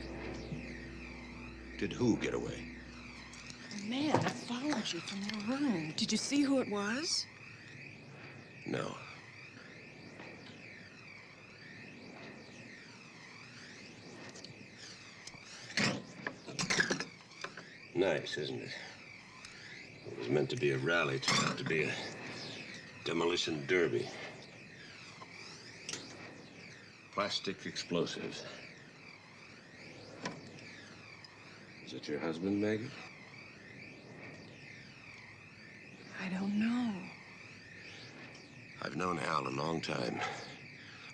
Did who get away? Man, I followed you from your room. Did you see who it was? No. Nice, isn't it? It was meant to be a rally, turned out to be a demolition derby. Plastic explosives. Is it your husband, Maggie? I don't know. I've known Al a long time.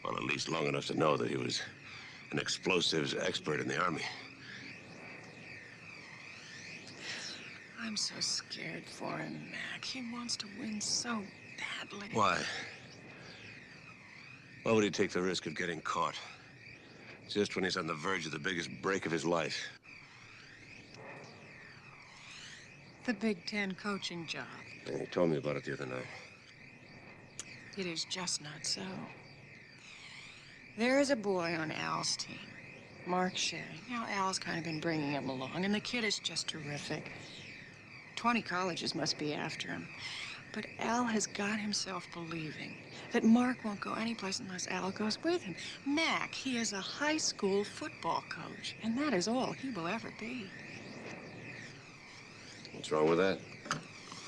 Well, at least long enough to know that he was an explosives expert in the Army. I'm so scared for him, Mac. He wants to win so badly. Why? Why would he take the risk of getting caught? Just when he's on the verge of the biggest break of his life. The Big Ten coaching job. And he told me about it the other night. It is just not so. There is a boy on Al's team, Mark Shea. Now, Al's kind of been bringing him along, and the kid is just terrific. 20 colleges must be after him. But Al has got himself believing that Mark won't go anyplace unless Al goes with him. Mac, he is a high school football coach, and that is all he will ever be. What's wrong with that?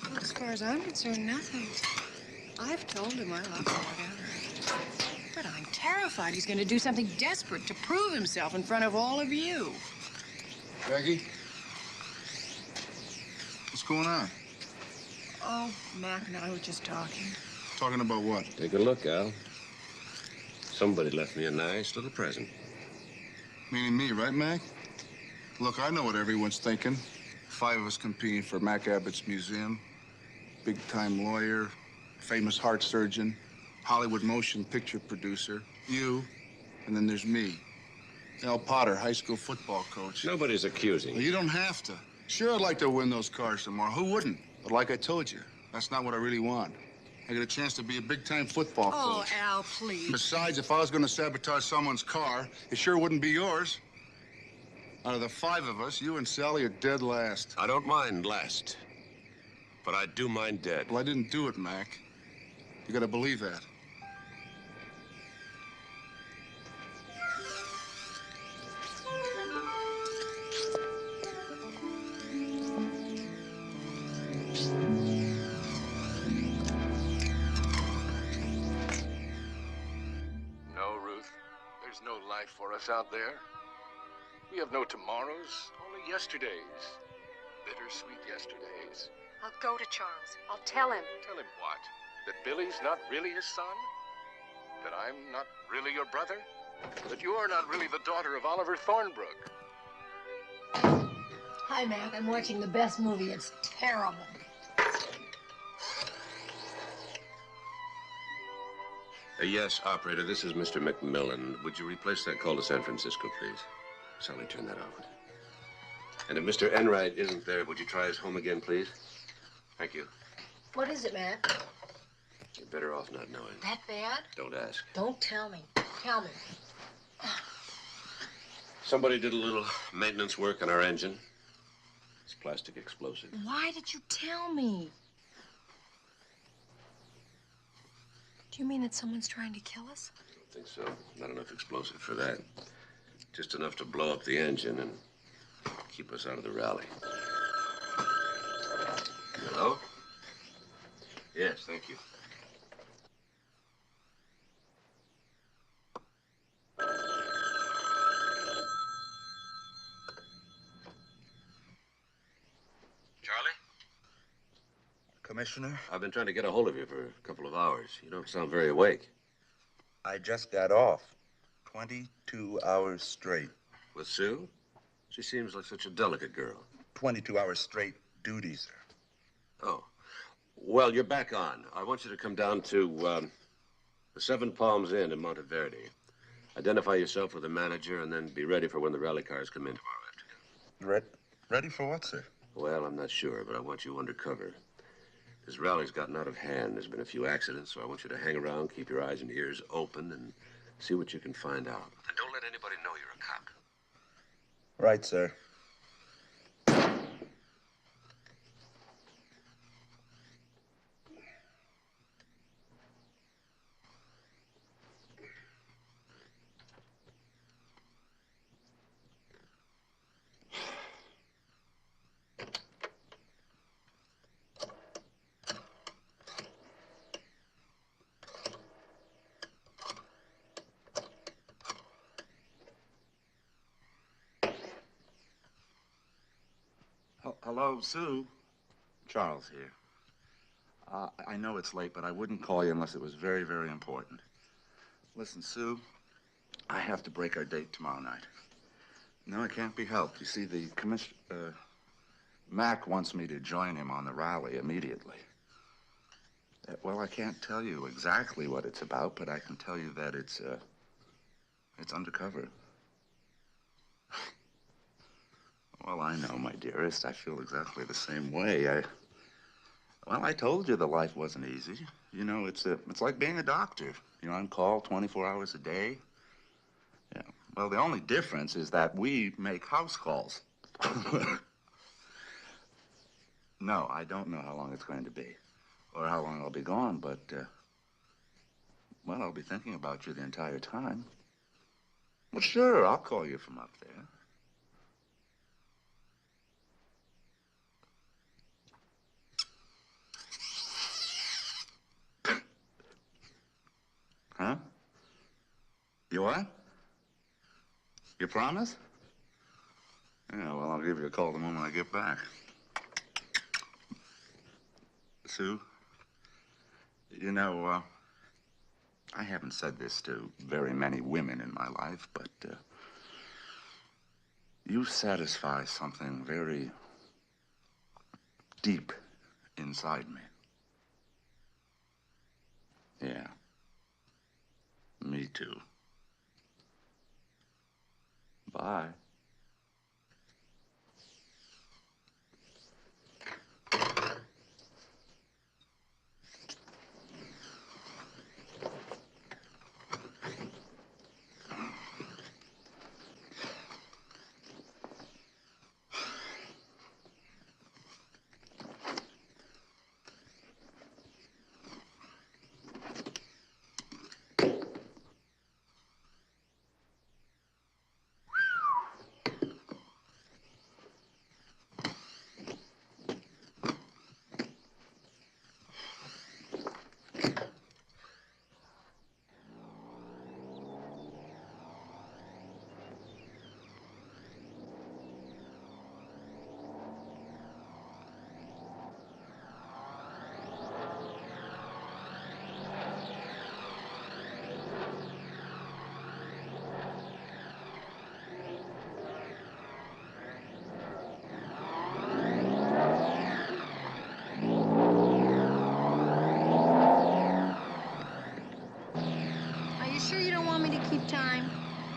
Well, as far as I'm concerned, nothing. I've told him I love him, whatever. But I'm terrified he's going to do something desperate to prove himself in front of all of you. Maggie? What's going on? Oh, Mac and I were just talking. Talking about what? Take a look, Al. Somebody left me a nice little present. Meaning me, right, Mac? Look, I know what everyone's thinking. 5 of us competing for Mac Abbott's museum. Big-time lawyer, famous heart surgeon, Hollywood motion picture producer, you, and then there's me. Al Potter, high school football coach. Nobody's accusing Well, you don't have to. Sure, I'd like to win those cars tomorrow. Who wouldn't? But like I told you, that's not what I really want. I get a chance to be a big-time football coach. Oh, Al, please. Besides, if I was going to sabotage someone's car, it sure wouldn't be yours. Out of the 5 of us, you and Sally are dead last. I don't mind last, but I do mind dead. Well, I didn't do it, Mac. You gotta believe that. No, Ruth. There's no life for us out there. We have no tomorrows, only yesterdays. Bittersweet yesterdays. I'll go to Charles. I'll tell him. Tell him what? That Billy's not really his son? That I'm not really your brother? That you're not really the daughter of Oliver Thornbrook? Hi, Mac. I'm watching the best movie. It's terrible. Yes, operator, this is Mr. McMILLAN. Would you replace that call to San Francisco, please? Sally, turn that off. And if Mr. Enright isn't there, would you try his home again, please? Thank you. What is it, Mac? You're better off not knowing. That bad? Don't ask. Don't tell me. Tell me. Somebody did a little maintenance work on our engine. It's plastic explosive. Why did you tell me? Do you mean that someone's trying to kill us? I don't think so. Not enough explosive for that. Just enough to blow up the engine and keep us out of the rally. Hello? Yes, thank you. Charlie? Commissioner? I've been trying to get a hold of you for a couple of hours. You don't sound very awake. I just got off. 22 hours straight. With Sue? She seems like such a delicate girl. 22 hours straight duty, sir. Oh. Well, you're back on. I want you to come down to the Seven Palms Inn in Monteverde. Identify yourself with the manager and then be ready for when the rally cars come in tomorrow afternoon. Ready for what, sir? Well, I'm not sure, but I want you undercover. This rally's gotten out of hand. There's been a few accidents, so I want you to hang around, keep your eyes and ears open, and see what you can find out. And don't let anybody know you're a cop. Right, sir. Hello, Sue. Charles here. I know it's late, but I wouldn't call you unless it was very, very important. Listen, Sue, I have to break our date tomorrow night. No, it can't be helped. You see, the Mac wants me to join him on the rally immediately. Well, I can't tell you exactly what it's about, but I can tell you that it's undercover. Well, I know, my dearest. I feel exactly the same way. Well, I told you the life wasn't easy. You know, it's like being a doctor. You're on call 24 hours a day. Yeah. Well, the only difference is that we make house calls. No, I don't know how long it's going to be or how long I'll be gone, but, well, I'll be thinking about you the entire time. Well, sure, I'll call you from up there. Huh? You what? You promise? Yeah, well, I'll give you a call the moment I get back. Sue, you know, I haven't said this to very many women in my life, but you satisfy something very deep inside me. Yeah. Me too. Bye.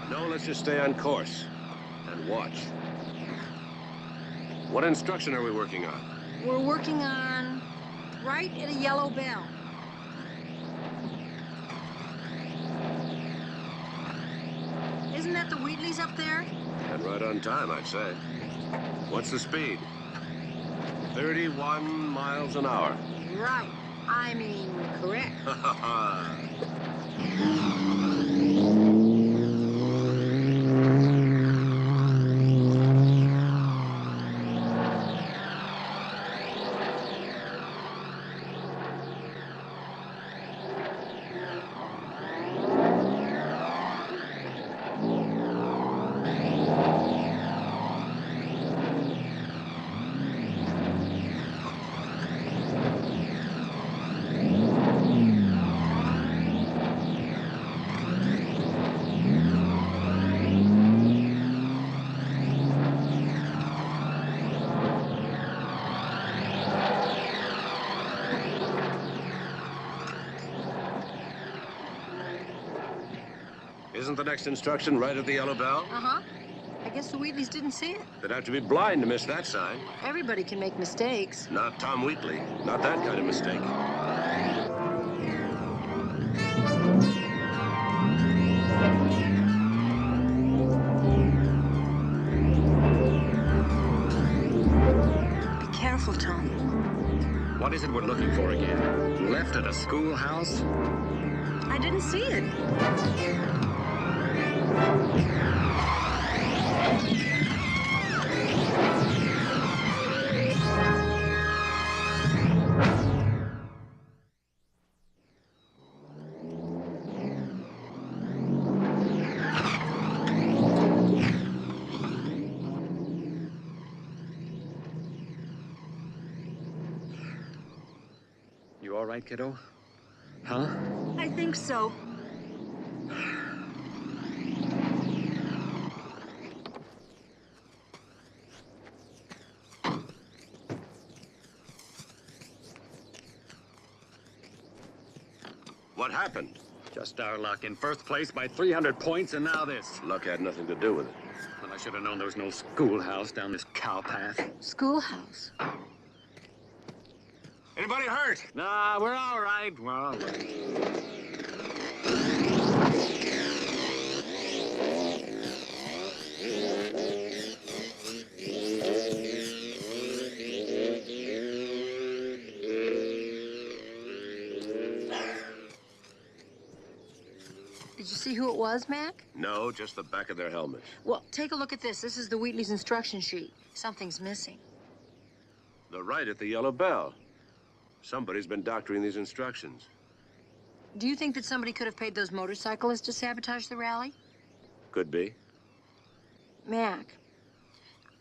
No, let's just stay on course and watch. What instruction are we working on? We're working on right at a yellow bell. Isn't that the Wheatleys up there? And right on time, I'd say. What's the speed? 31 miles an hour. Right. I mean, correct. Isn't the next instruction right at the yellow bell? Uh-huh. I guess the Wheatleys didn't see it. They'd have to be blind to miss that sign. Everybody can make mistakes. Not Tom Wheatley. Not that kind of mistake. Be careful, Tom. What is it we're looking for again? Left at a schoolhouse? I didn't see it. You all right, kiddo? Huh? I think so. What happened? Just our luck. In first place by 300 points, and now this. Luck had nothing to do with it. Well, I should have known there was no schoolhouse down this cow path. Schoolhouse? Anybody hurt? Nah, we're all right. We're all right. Did you see who it was, Mac? No, just the back of their helmets. Well, take a look at this. This is the Wheatley's instruction sheet. Something's missing. They're right at the yellow bell. Somebody's been doctoring these instructions. Do you think that somebody could have paid those motorcyclists to sabotage the rally? Could be. Mac,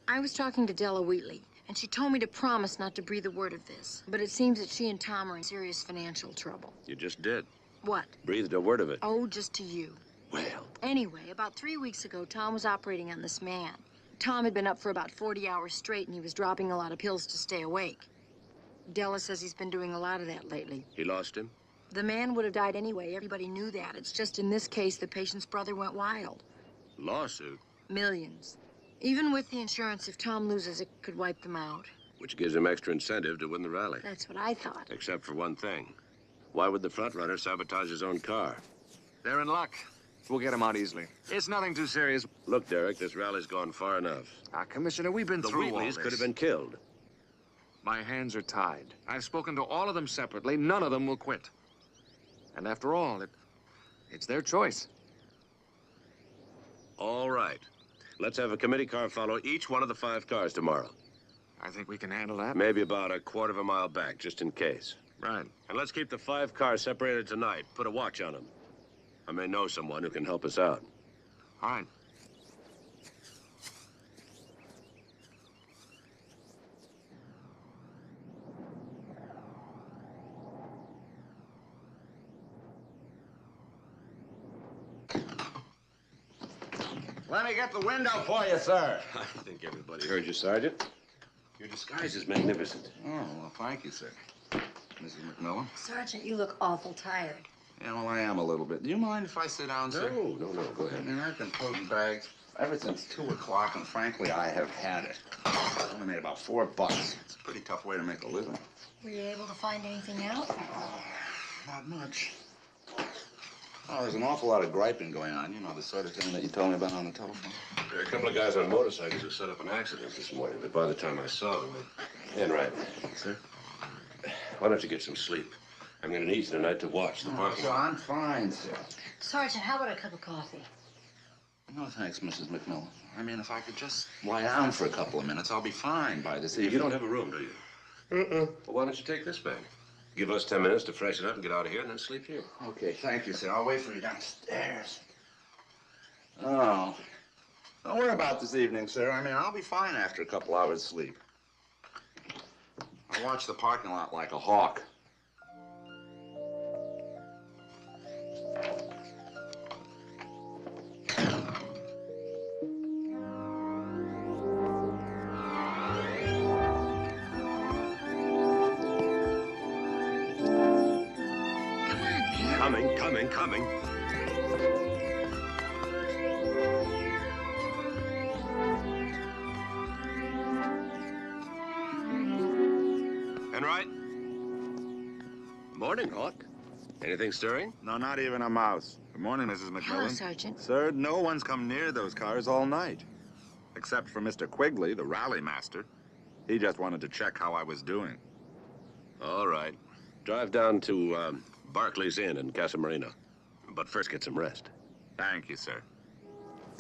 I was talking to Della Wheatley, and she told me to promise not to breathe a word of this. But it seems that she and Tom are in serious financial trouble. You just did. What? Breathed a word of it. Oh, just to you. Well. Anyway, about 3 weeks ago, Tom was operating on this man. Tom had been up for about 40 hours straight, and he was dropping a lot of pills to stay awake. Della says he's been doing a lot of that lately. He lost him? The man would have died anyway. Everybody knew that. It's just in this case, the patient's brother went wild. Lawsuit? Millions. Even with the insurance, if Tom loses, it could wipe them out. Which gives him extra incentive to win the rally. That's what I thought. Except for one thing. Why would the front runner sabotage his own car? They're in luck. We'll get him out easily. It's nothing too serious. Look, Derek, this rally's gone far enough. Commissioner, we've been The through all Wheatleys this. could have been killed. My hands are tied. I've spoken to all of them separately. None of them will quit. And after all, it's their choice. All right. Let's have a committee car follow each one of the 5 cars tomorrow. I think we can handle that. Maybe about a quarter of a mile back, just in case. Right. And let's keep the 5 cars separated tonight. Put a watch on them. I may know someone who can help us out. All right. Let me get the window for you, sir. I think everybody heard you, Sergeant. Your disguise is magnificent. Oh, well, thank you, sir. Mrs. McMillan? Sergeant, you look awful tired. Yeah, well, I am a little bit. Do you mind if I sit down, sir? No, go ahead. I mean, I've been toting bags ever since 2 o'clock, and frankly, I have had it. I only made about $4. It's a pretty tough way to make a living. Were you able to find anything out? Not much. Oh, there's an awful lot of griping going on. You know, the sort of thing that you told me about on the telephone. There are a couple of guys on motorcycles who set up an accident this morning, but by the time I saw them, Enright. Sir? Why don't you get some sleep? I'm going to need you tonight to watch the parking lot. I'm fine, sir. Sergeant, how about a cup of coffee? No, thanks, Mrs. McMillan. I mean, if I could just lie down for a couple of minutes, I'll be fine by this evening. You don't have a room, do you? Well, why don't you take this bag? Give us 10 minutes to freshen up and get out of here, and then sleep here. Okay, thank you, sir. I'll wait for you downstairs. Oh. Don't worry about this evening, sir. I mean, I'll be fine after a couple hours sleep. I watch the parking lot like a hawk. Coming. Enright? Morning, Hawk. Anything stirring? No, not even a mouse. Good morning, Mrs. McMillan. Hello, Sergeant. Sir, no one's come near those cars all night. Except for Mr. Quigley, the rally master. He just wanted to check how I was doing. All right. Drive down to Barclay's Inn in Casa Marina. But first get some rest. Thank you, sir.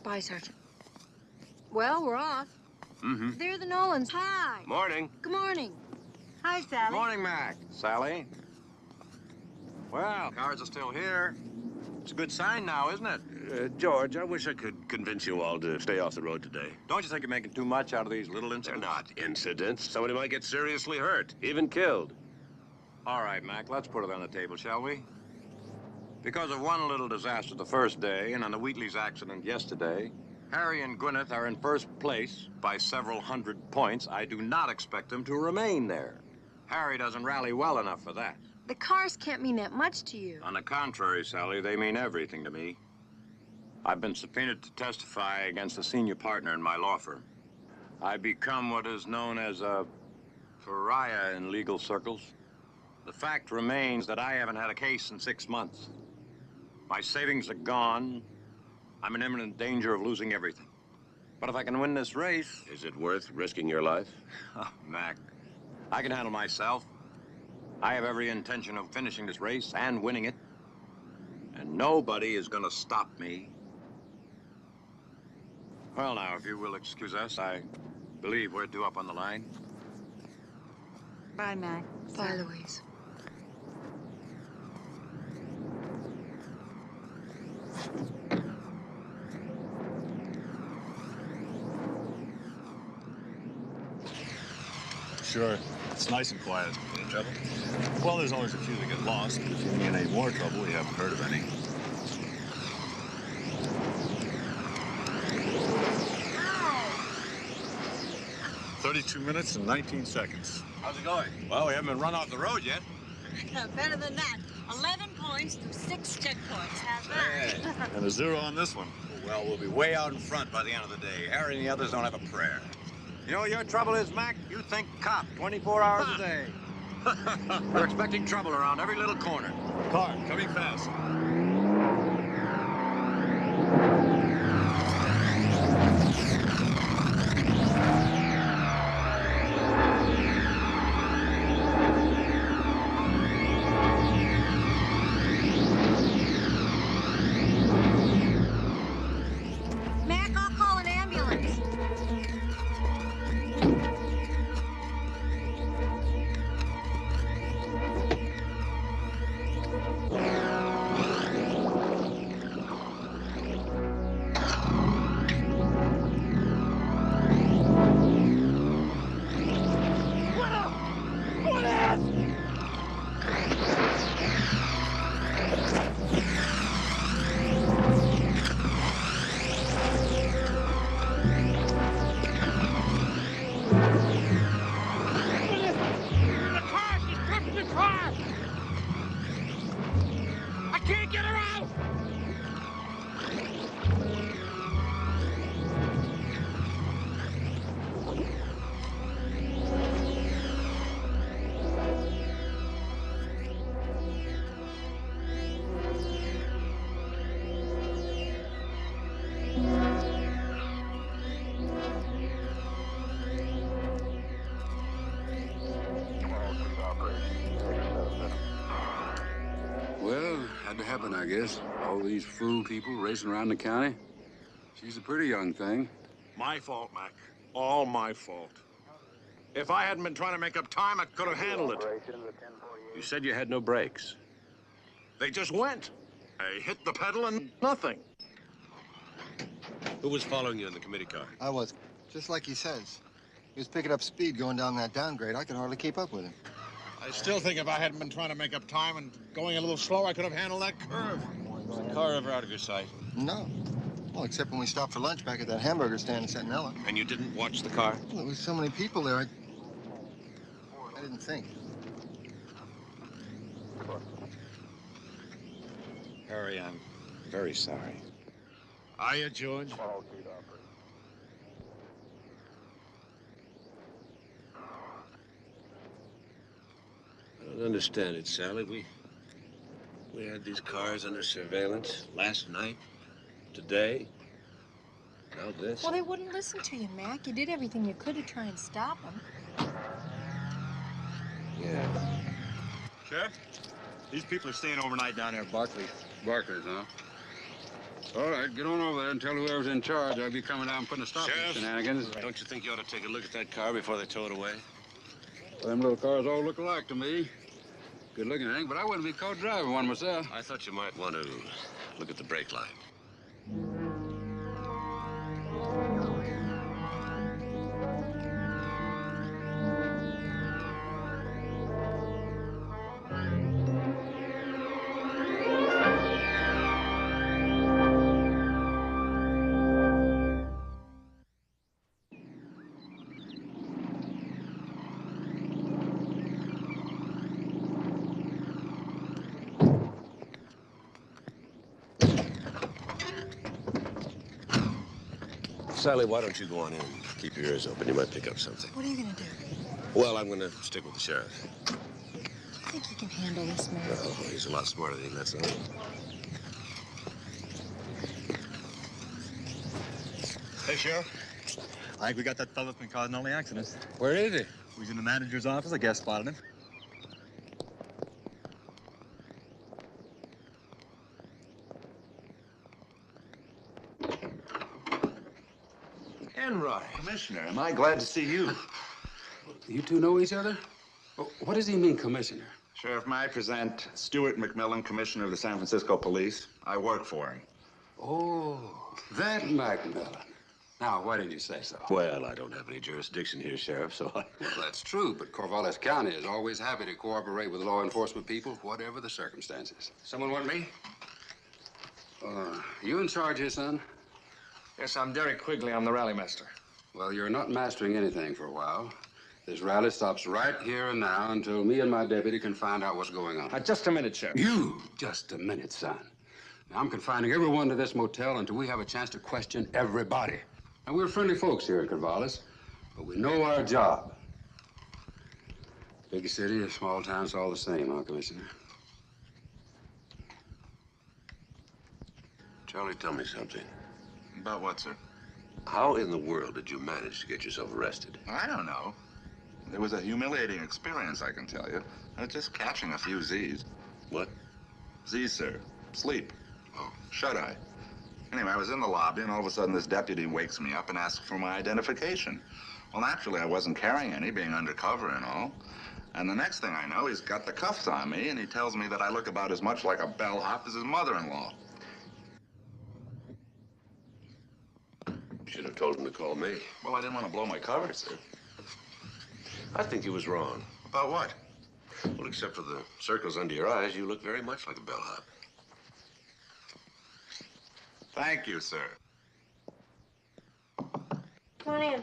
Bye, Sergeant. Well, we're off. Mm-hmm. They're the Nolans. Hi. Morning. Good morning. Hi, Sally. Morning, Mac. Sally? Well, cars are still here. It's a good sign now, isn't it? George, I wish I could convince you all to stay off the road today. Don't you think you're making too much out of these little incidents? They're not incidents. Somebody might get seriously hurt, even killed. All right, Mac, let's put it on the table, shall we? Because of one little disaster the first day and on the Wheatley's accident yesterday, Harry and Gwyneth are in first place by several hundred points. I do not expect them to remain there. Harry doesn't rally well enough for that. The cars can't mean that much to you. On the contrary, Sally, they mean everything to me. I've been subpoenaed to testify against a senior partner in my law firm. I've become what is known as a pariah in legal circles. The fact remains that I haven't had a case in 6 months. My savings are gone. I'm in imminent danger of losing everything. But if I can win this race... Is it worth risking your life? Oh, Mac, I can handle myself. I have every intention of finishing this race and winning it. And nobody is gonna stop me. Well, now, if you will excuse us, I believe we're due up on the line. Bye, Mac. Bye, Louise. Sure. It's nice and quiet. Any trouble? Well, there's always a few that get lost, but if you mean any more trouble, we haven't heard of any. Ow! 32 minutes and 19 seconds. How's it going? Well, we haven't been run off the road yet. No, better than that. 11 points through 6 checkpoints. How's that? And a 0 on this one. Well, we'll be way out in front by the end of the day. Harry and the others don't have a prayer. You know what your trouble is, Mac? You think cop 24 hours a day. You're expecting trouble around every little corner. Car, coming fast. Mac, I'll call an ambulance. I can't get her out! Well, had to happen, I guess. All these fool people racing around the county. She's a pretty young thing. My fault, Mac. All my fault. If I hadn't been trying to make up time, I could have handled it. You said you had no brakes. They just went. I hit the pedal and nothing. Who was following you in the committee car? I was. Just like he says. He was picking up speed going down that downgrade. I could hardly keep up with him. I still think if I hadn't been trying to make up time and going a little slow, I could have handled that curve. Was the car ever out of your sight? No. Well, except when we stopped for lunch back at that hamburger stand in Centinela. And you didn't watch the car? Well, there was so many people there, I didn't think. Harry, I'm very sorry. Are you, George? I don't understand it, Sally. We had these cars under surveillance last night, today. Now this. Well, they wouldn't listen to you, Mac. You did everything you could to try and stop them. Yeah. Sheriff, these people are staying overnight down there at Barclays. Barclays, huh? All right, get on over there and tell whoever's in charge I'll be coming down and putting a stop to these shenanigans. Don't you think you ought to take a look at that car before they tow it away? Them little cars all look alike to me. Good looking thing, but I wouldn't be caught driving one myself. I thought you might want to look at the brake line. Sally, why don't you go on in? Keep your ears open. You might pick up something. What are you gonna do? Well, I'm gonna stick with the sheriff. I think you can handle this, man. Oh, he's a lot smarter than that's all. Hey, Sheriff. I think we got that fellow that's been causing all the accidents. Where is he? He's in the manager's office. I guess spotted him. Enroy. Commissioner, am I glad to see you? You two know each other? What does he mean, Commissioner? Sheriff, may I present Stuart McMillan, Commissioner of the San Francisco Police? I work for him. Oh, that McMillan. Now, why didn't you say so? Well, I don't have any jurisdiction here, Sheriff, so I... Well, that's true, but Corvallis County is always happy to cooperate with law enforcement people, whatever the circumstances. Someone want me? You in charge here, son? Yes, I'm Derek Quigley. I'm the rally master. Well, you're not mastering anything for a while. This rally stops right here and now until me and my deputy can find out what's going on. Just a minute, Sheriff. You? Just a minute, son. Now, I'm confining everyone to this motel until we have a chance to question everybody. Now, we're friendly folks here in Corvallis, but we know our job. Big city or small town, it's all the same, huh, Commissioner? Charlie, tell me something. About what, sir? How in the world did you manage to get yourself arrested? I don't know. It was a humiliating experience, I can tell you. Just catching a few Z's. What? Z's, sir. Sleep. Oh, shut-eye. Anyway, I was in the lobby, and all of a sudden this deputy wakes me up and asks for my identification. Well, naturally, I wasn't carrying any, being undercover and all. And the next thing I know, he's got the cuffs on me, and he tells me that I look about as much like a bellhop as his mother-in-law. Should have told him to call me. Well, I didn't want to blow my cover, sir. I think he was wrong. About what? Well, except for the circles under your eyes, you look very much like a bellhop. Thank you, sir. Come on in.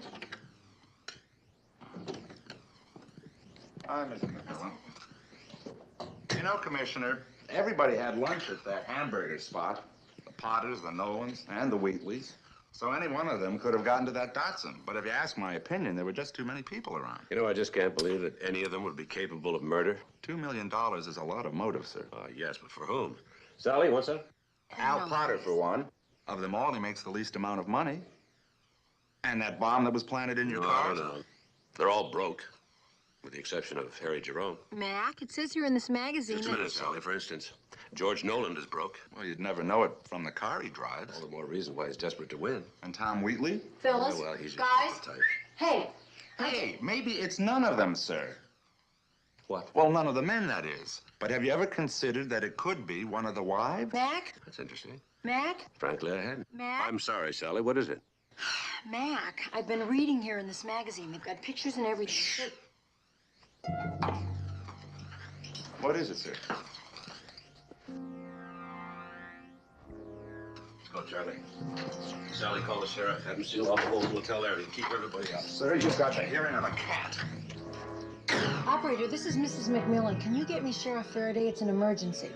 Hi, Mr. McMillan. You know, Commissioner, everybody had lunch at that hamburger spot. The Potters, the Nolans, and the Wheatleys. So any one of them could have gotten to that Datsun. But if you ask my opinion, there were just too many people around. You know, I just can't believe that any of them would be capable of murder. $2 million is a lot of motive, sir. Yes, but for whom? Sally, what's up? Al Potter, for one. Of them all, he makes the least amount of money. And that bomb that was planted in your car? No. They're all broke, with the exception of Harry Jerome. Mac, it says here in this magazine Just a minute, Sally. For instance, George Noland is broke. Well, you'd never know it from the car he drives. All the more reason why he's desperate to win. And Tom Wheatley? Phyllis, Well, he's guys, a type. hey. Hey, maybe it's none of them, sir. What? Well, none of the men, that is. But have you ever considered that it could be one of the wives? Mac? That's interesting. Mac? Frankly, I hadn't. Mac? I'm sorry, Sally. What is it? Mac, I've been reading here in this magazine. They've got pictures and everything. What is it, sir? Let's go, Charlie. Sally, call the sheriff. Have him seal off the whole motel area and keep everybody out. Sir, you've got the hearing of a cat. Operator, this is Mrs. McMillan. Can you get me Sheriff Faraday? It's an emergency.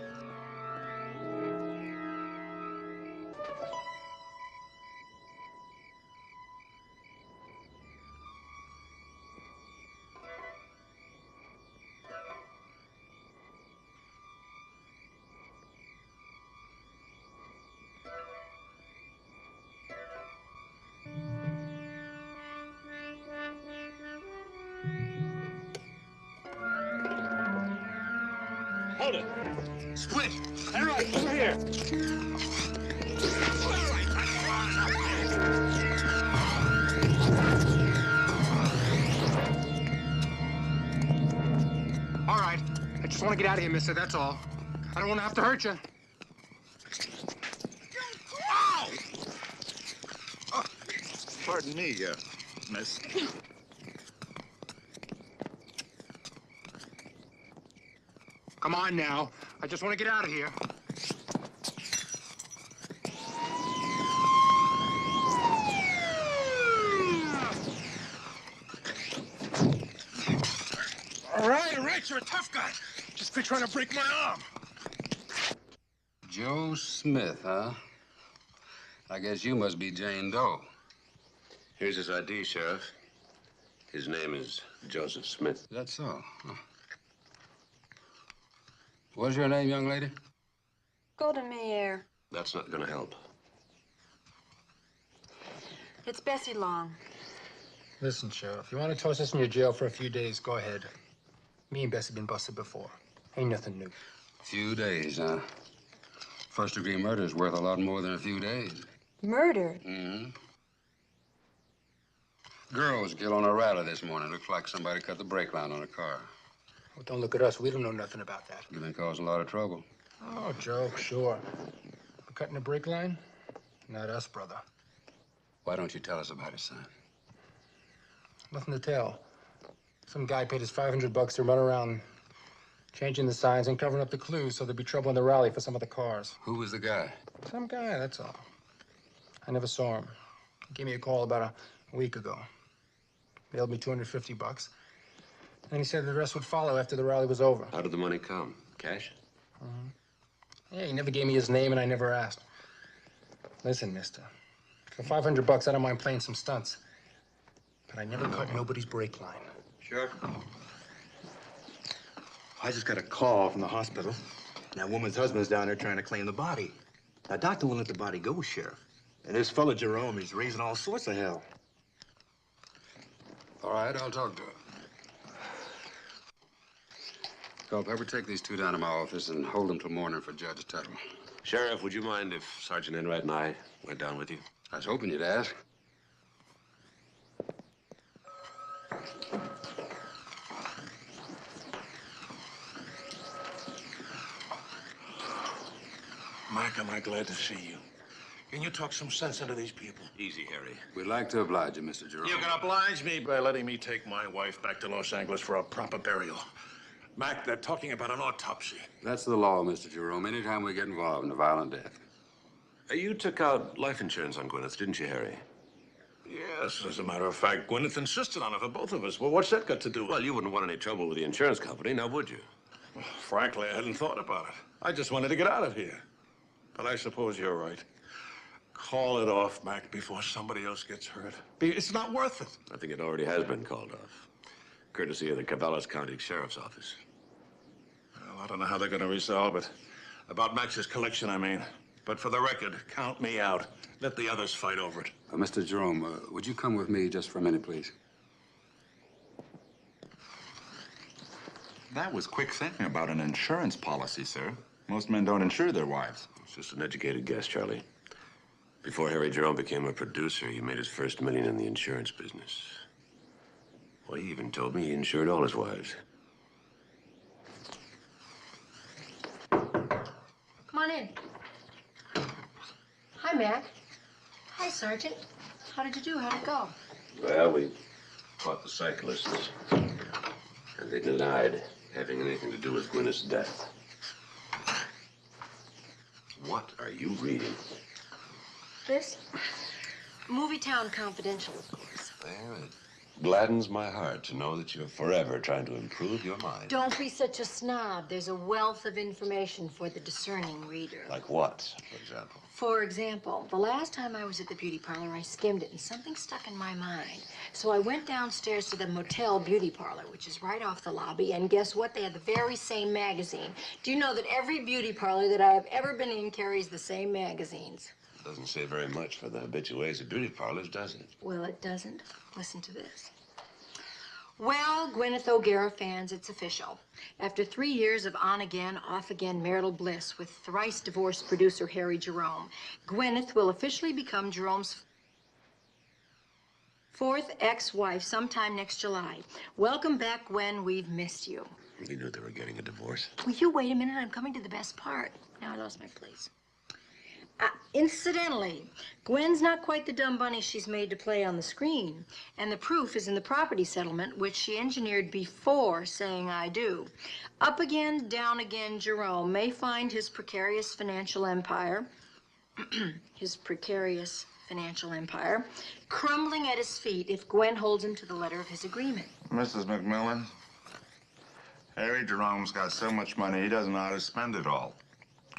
Hold it. Split. All right, over here. All right. I just want to get out of here, mister, that's all. I don't want to have to hurt you. Ow! Oh, pardon me, miss. Come on now. I just want to get out of here. All right, you're a tough guy. Just quit trying to break my arm. Joe Smith, huh? I guess you must be Jane Doe. Here's his ID, Sheriff. His name is Joseph Smith. That's so. Huh. What's your name, young lady? Golden Mayer. That's not gonna help. It's Bessie Long. Listen, Sheriff, you want to toss us in your jail for a few days, go ahead. Me and Bessie been busted before. Ain't nothing new. A few days, huh? First-degree murder is worth a lot more than a few days. Murder? Mm-hmm. Girl was killed on a rally this morning. Looks like somebody cut the brake line on a car. Well, don't look at us. We don't know nothing about that. You've been causing a lot of trouble. Oh, joke, sure. We're cutting the brake line? Not us, brother. Why don't you tell us about it, son? Nothing to tell. Some guy paid us $500 to run around changing the signs and covering up the clues so there'd be trouble in the rally for some of the cars. Who was the guy? Some guy, that's all. I never saw him. He gave me a call about a week ago. Mailed me $250. And he said the rest would follow after the rally was over. How did the money come? Cash? Yeah, he never gave me his name and I never asked. Listen, mister. For $500, I don't mind playing some stunts. But I never cut nobody's brake line. Sure. I just got a call from the hospital. That woman's husband's down there trying to claim the body. Now, doctor won't let the body go, Sheriff. And this fella, Jerome, he's raising all sorts of hell. All right, I'll talk to her. Culpepper, take these two down to my office and hold them till morning for Judge Tuttle. Sheriff, would you mind if Sergeant Enright and I went down with you? I was hoping you'd ask. Mike, am I glad to see you. Can you talk some sense into these people? Easy, Harry. We'd like to oblige you, Mr. Jerome. You can oblige me by letting me take my wife back to Los Angeles for a proper burial. Mac, they're talking about an autopsy. That's the law, Mr. Jerome. Anytime we get involved in a violent death. You took out life insurance on Gwyneth, didn't you, Harry? Yes, as a matter of fact, Gwyneth insisted on it for both of us. Well, what's that got to do with it? Well, you wouldn't want any trouble with the insurance company, now would you? Well, frankly, I hadn't thought about it. I just wanted to get out of here. But I suppose you're right. Call it off, Mac, before somebody else gets hurt. It's not worth it. I think it already has been called off. Courtesy of the Corvallis County Sheriff's Office. Well, I don't know how they're going to resolve it. About Max's collection, I mean. But for the record, count me out. Let the others fight over it. Mr. Jerome, would you come with me just for a minute, please? That was quick thinking about an insurance policy, sir. Most men don't insure their wives. It's just an educated guess, Charlie. Before Harry Jerome became a producer, he made his first million in the insurance business. Well, he even told me he insured all his wives. Come on in. Hi, Mac. Hi, Sergeant. How did you do? How'd it go? Well, we caught the cyclists, and they denied having anything to do with Gwyneth's death. What are you reading? This? Movie Town Confidential, of course. Well, it gladdens my heart to know that you're forever trying to improve your mind. Don't be such a snob. There's a wealth of information for the discerning reader. Like what, for example? For example, the last time I was at the beauty parlor, I skimmed it and something stuck in my mind. So I went downstairs to the motel beauty parlor, which is right off the lobby, and guess what? They had the very same magazine. Do you know that every beauty parlor that I have ever been in carries the same magazines? Doesn't say very much for the habitués of beauty parlors, does it? Well, it doesn't. Listen to this. Well, Gwyneth O'Gara fans, it's official. After 3 years of on-again, off-again marital bliss with thrice-divorced producer Harry Jerome, Gwyneth will officially become Jerome's fourth ex-wife sometime next July. Welcome back, Gwen. We've missed you. We knew they were getting a divorce. Will you wait a minute? I'm coming to the best part. Now I lost my place. Incidentally, Gwen's not quite the dumb bunny she's made to play on the screen. And the proof is in the property settlement, which she engineered before saying I do. Up again, down again, Jerome may find his precarious financial empire, crumbling at his feet if Gwen holds him to the letter of his agreement. Mrs. McMillan, Harry Jerome's got so much money, he doesn't know how to spend it all.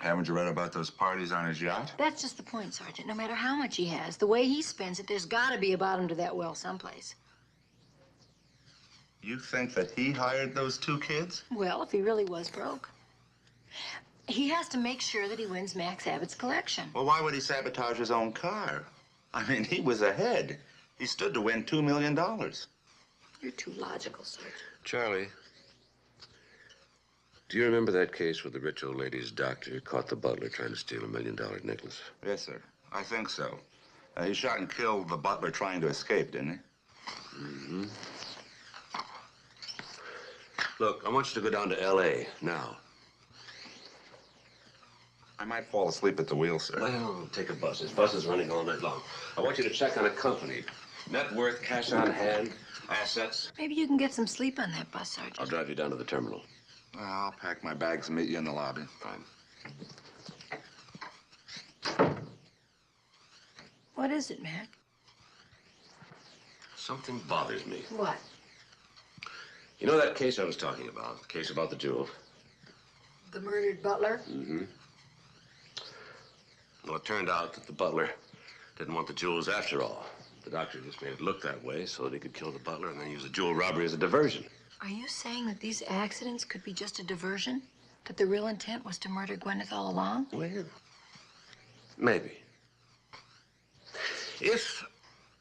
Haven't you read about those parties on his yacht? That's just the point, Sergeant. No matter how much he has, the way he spends it, there's got to be a bottom to that well someplace. You think that he hired those two kids? Well, if he really was broke. He has to make sure that he wins Max Abbott's collection. Well, why would he sabotage his own car? I mean, he was ahead. He stood to win $2 million. You're too logical, Sergeant. Charlie, do you remember that case where the rich old lady's doctor caught the butler trying to steal $1 million necklace? Yes, sir. I think so. He shot and killed the butler trying to escape, didn't he? Mm-hmm. Look, I want you to go down to L.A. now. I might fall asleep at the wheel, sir. Well, take a bus. This bus is running all night long. I want you to check on a company. Net worth, cash on hand, assets. Maybe you can get some sleep on that bus, Sergeant. I'll drive you down to the terminal. Well, I'll pack my bags and meet you in the lobby. Fine. What is it, Mac? Something bothers me. What? You know that case I was talking about? The case about the jewel? The murdered butler? Mm-hmm. Well, it turned out that the butler didn't want the jewels after all. The doctor just made it look that way so that he could kill the butler and then use the jewel robbery as a diversion. Are you saying that these accidents could be just a diversion? That the real intent was to murder Gwyneth all along? Well, maybe. If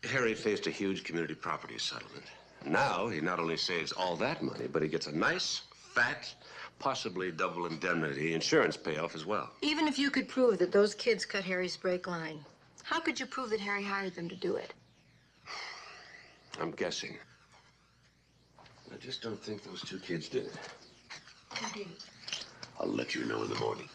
Harry faced a huge community property settlement, now he not only saves all that money, but he gets a nice, fat, possibly double indemnity insurance payoff as well. Even if you could prove that those kids cut Harry's brake line, how could you prove that Harry hired them to do it? I'm guessing. I just don't think those two kids did it. Who did? I'll let you know in the morning.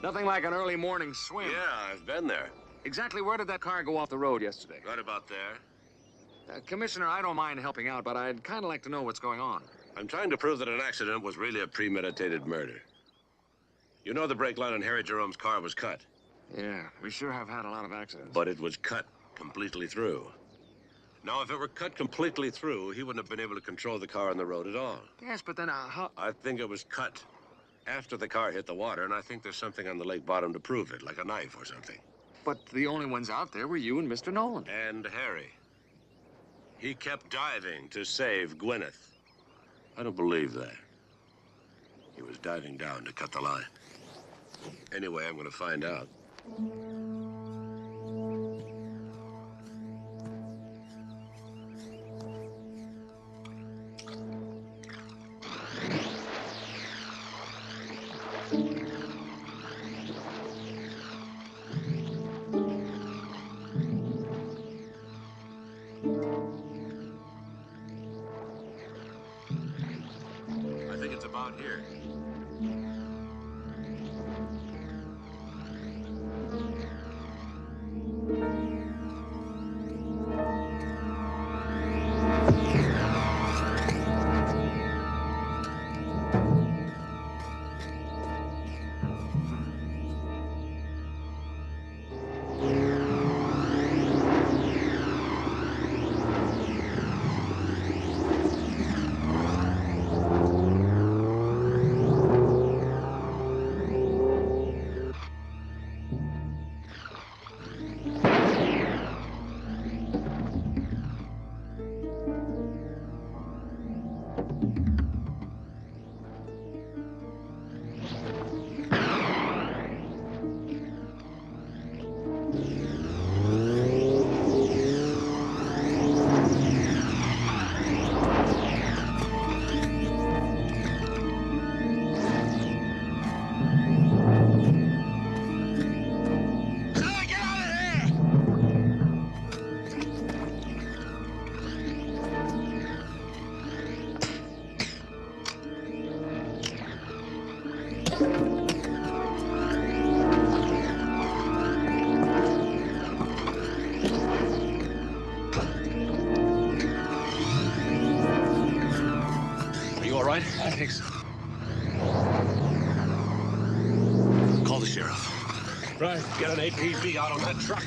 Nothing like an early morning swim. Yeah, I've been there. Exactly where did that car go off the road yesterday? Right about there. Commissioner, I don't mind helping out, but I'd kind of like to know what's going on. I'm trying to prove that an accident was really a premeditated murder. You know the brake line on Harry Jerome's car was cut. Yeah, we sure have had a lot of accidents. But it was cut completely through. Now, if it were cut completely through, he wouldn't have been able to control the car on the road at all. Yes, but then how... I think it was cut after the car hit the water, and I think there's something on the lake bottom to prove it, like a knife or something. But the only ones out there were you and Mr. Nolan. And Harry. He kept diving to save Gwyneth. I don't believe that. He was diving down to cut the line. Anyway, I'm going to find out. I think it's about here. pancakes? Call the sheriff. Right. Get an APB out on that truck.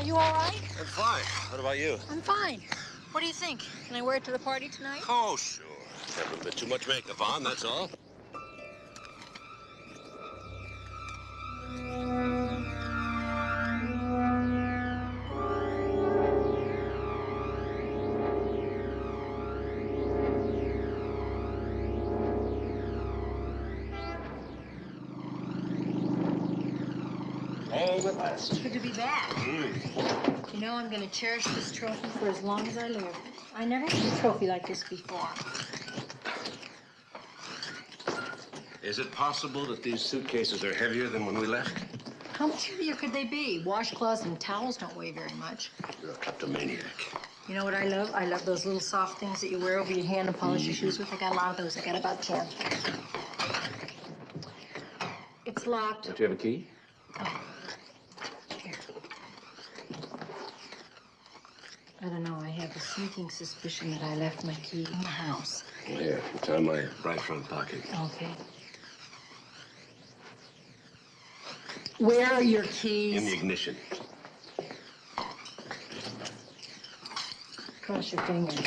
You all right? I'm fine. What about you? I'm fine. What do you think? Can I wear it to the party tonight? Oh, sure. Have a bit too much makeup on, that's all. long at last. Good to be back. You know, I'm gonna cherish this trophy for as long as I live. I never had a trophy like this before. Is it possible that these suitcases are heavier than when we left? How much heavier could they be? Washcloths and towels don't weigh very much. You're a kleptomaniac. You know what I love? I love those little soft things that you wear over your hand and polish your shoes with. I got a lot of those. I got about 10. It's locked. Don't you have a key? Here. I don't know. I have a sneaking suspicion that I left my key in the house. Here, it's on my right front pocket. Okay. Where are your keys? In the ignition. Cross your fingers.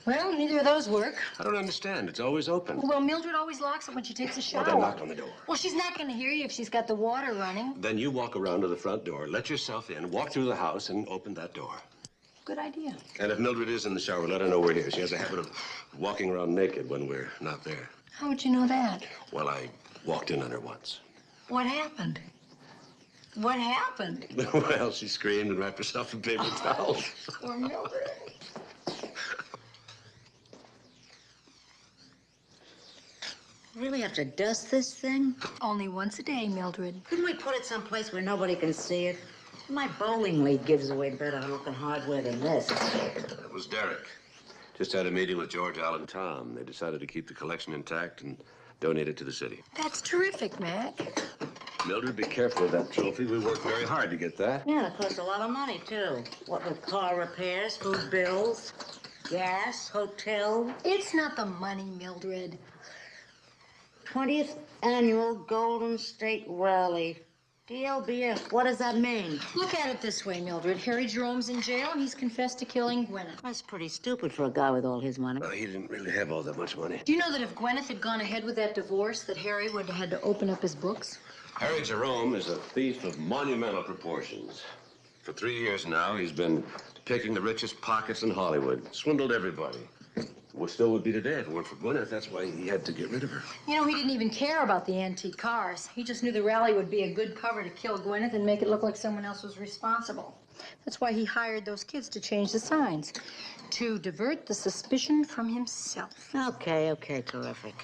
Well, neither of those work. I don't understand. It's always open. Well, Mildred always locks it when she takes a shower. Well, then knock on the door. Well, she's not going to hear you if she's got the water running. Then you walk around to the front door, let yourself in, walk through the house, and open that door. Good idea. And if Mildred is in the shower, let her know we're here. She has a habit of walking around naked when we're not there. How would you know that? Well, I walked in on her once. What happened? What happened? Well, she screamed and wrapped herself in paper towels. Poor Mildred. Really have to dust this thing? Only once a day, Mildred. Couldn't we put it someplace where nobody can see it? My bowling league gives away better looking hardware than this. That was Derek. Just had a meeting with George, Al, and Tom. They decided to keep the collection intact and donate it to the city. That's terrific, Mac. Mildred, be careful of that trophy. We worked very hard to get that. Yeah, it costs a lot of money, too. What with car repairs, food bills, gas, hotel. It's not the money, Mildred. 20th Annual Golden State Rally. DLBF, what does that mean? Look at it this way, Mildred. Harry Jerome's in jail, and he's confessed to killing Gwyneth. That's pretty stupid for a guy with all his money. Well, he didn't really have all that much money. Do you know that if Gwyneth had gone ahead with that divorce, that Harry would have had to open up his books? Harry Jerome is a thief of monumental proportions. For 3 years now, he's been picking the richest pockets in Hollywood. Swindled everybody. We still would be today if it weren't for Gwyneth. That's why he had to get rid of her. You know, he didn't even care about the antique cars. He just knew the rally would be a good cover to kill Gwyneth and make it look like someone else was responsible. That's why he hired those kids to change the signs, to divert the suspicion from himself. Okay, terrific.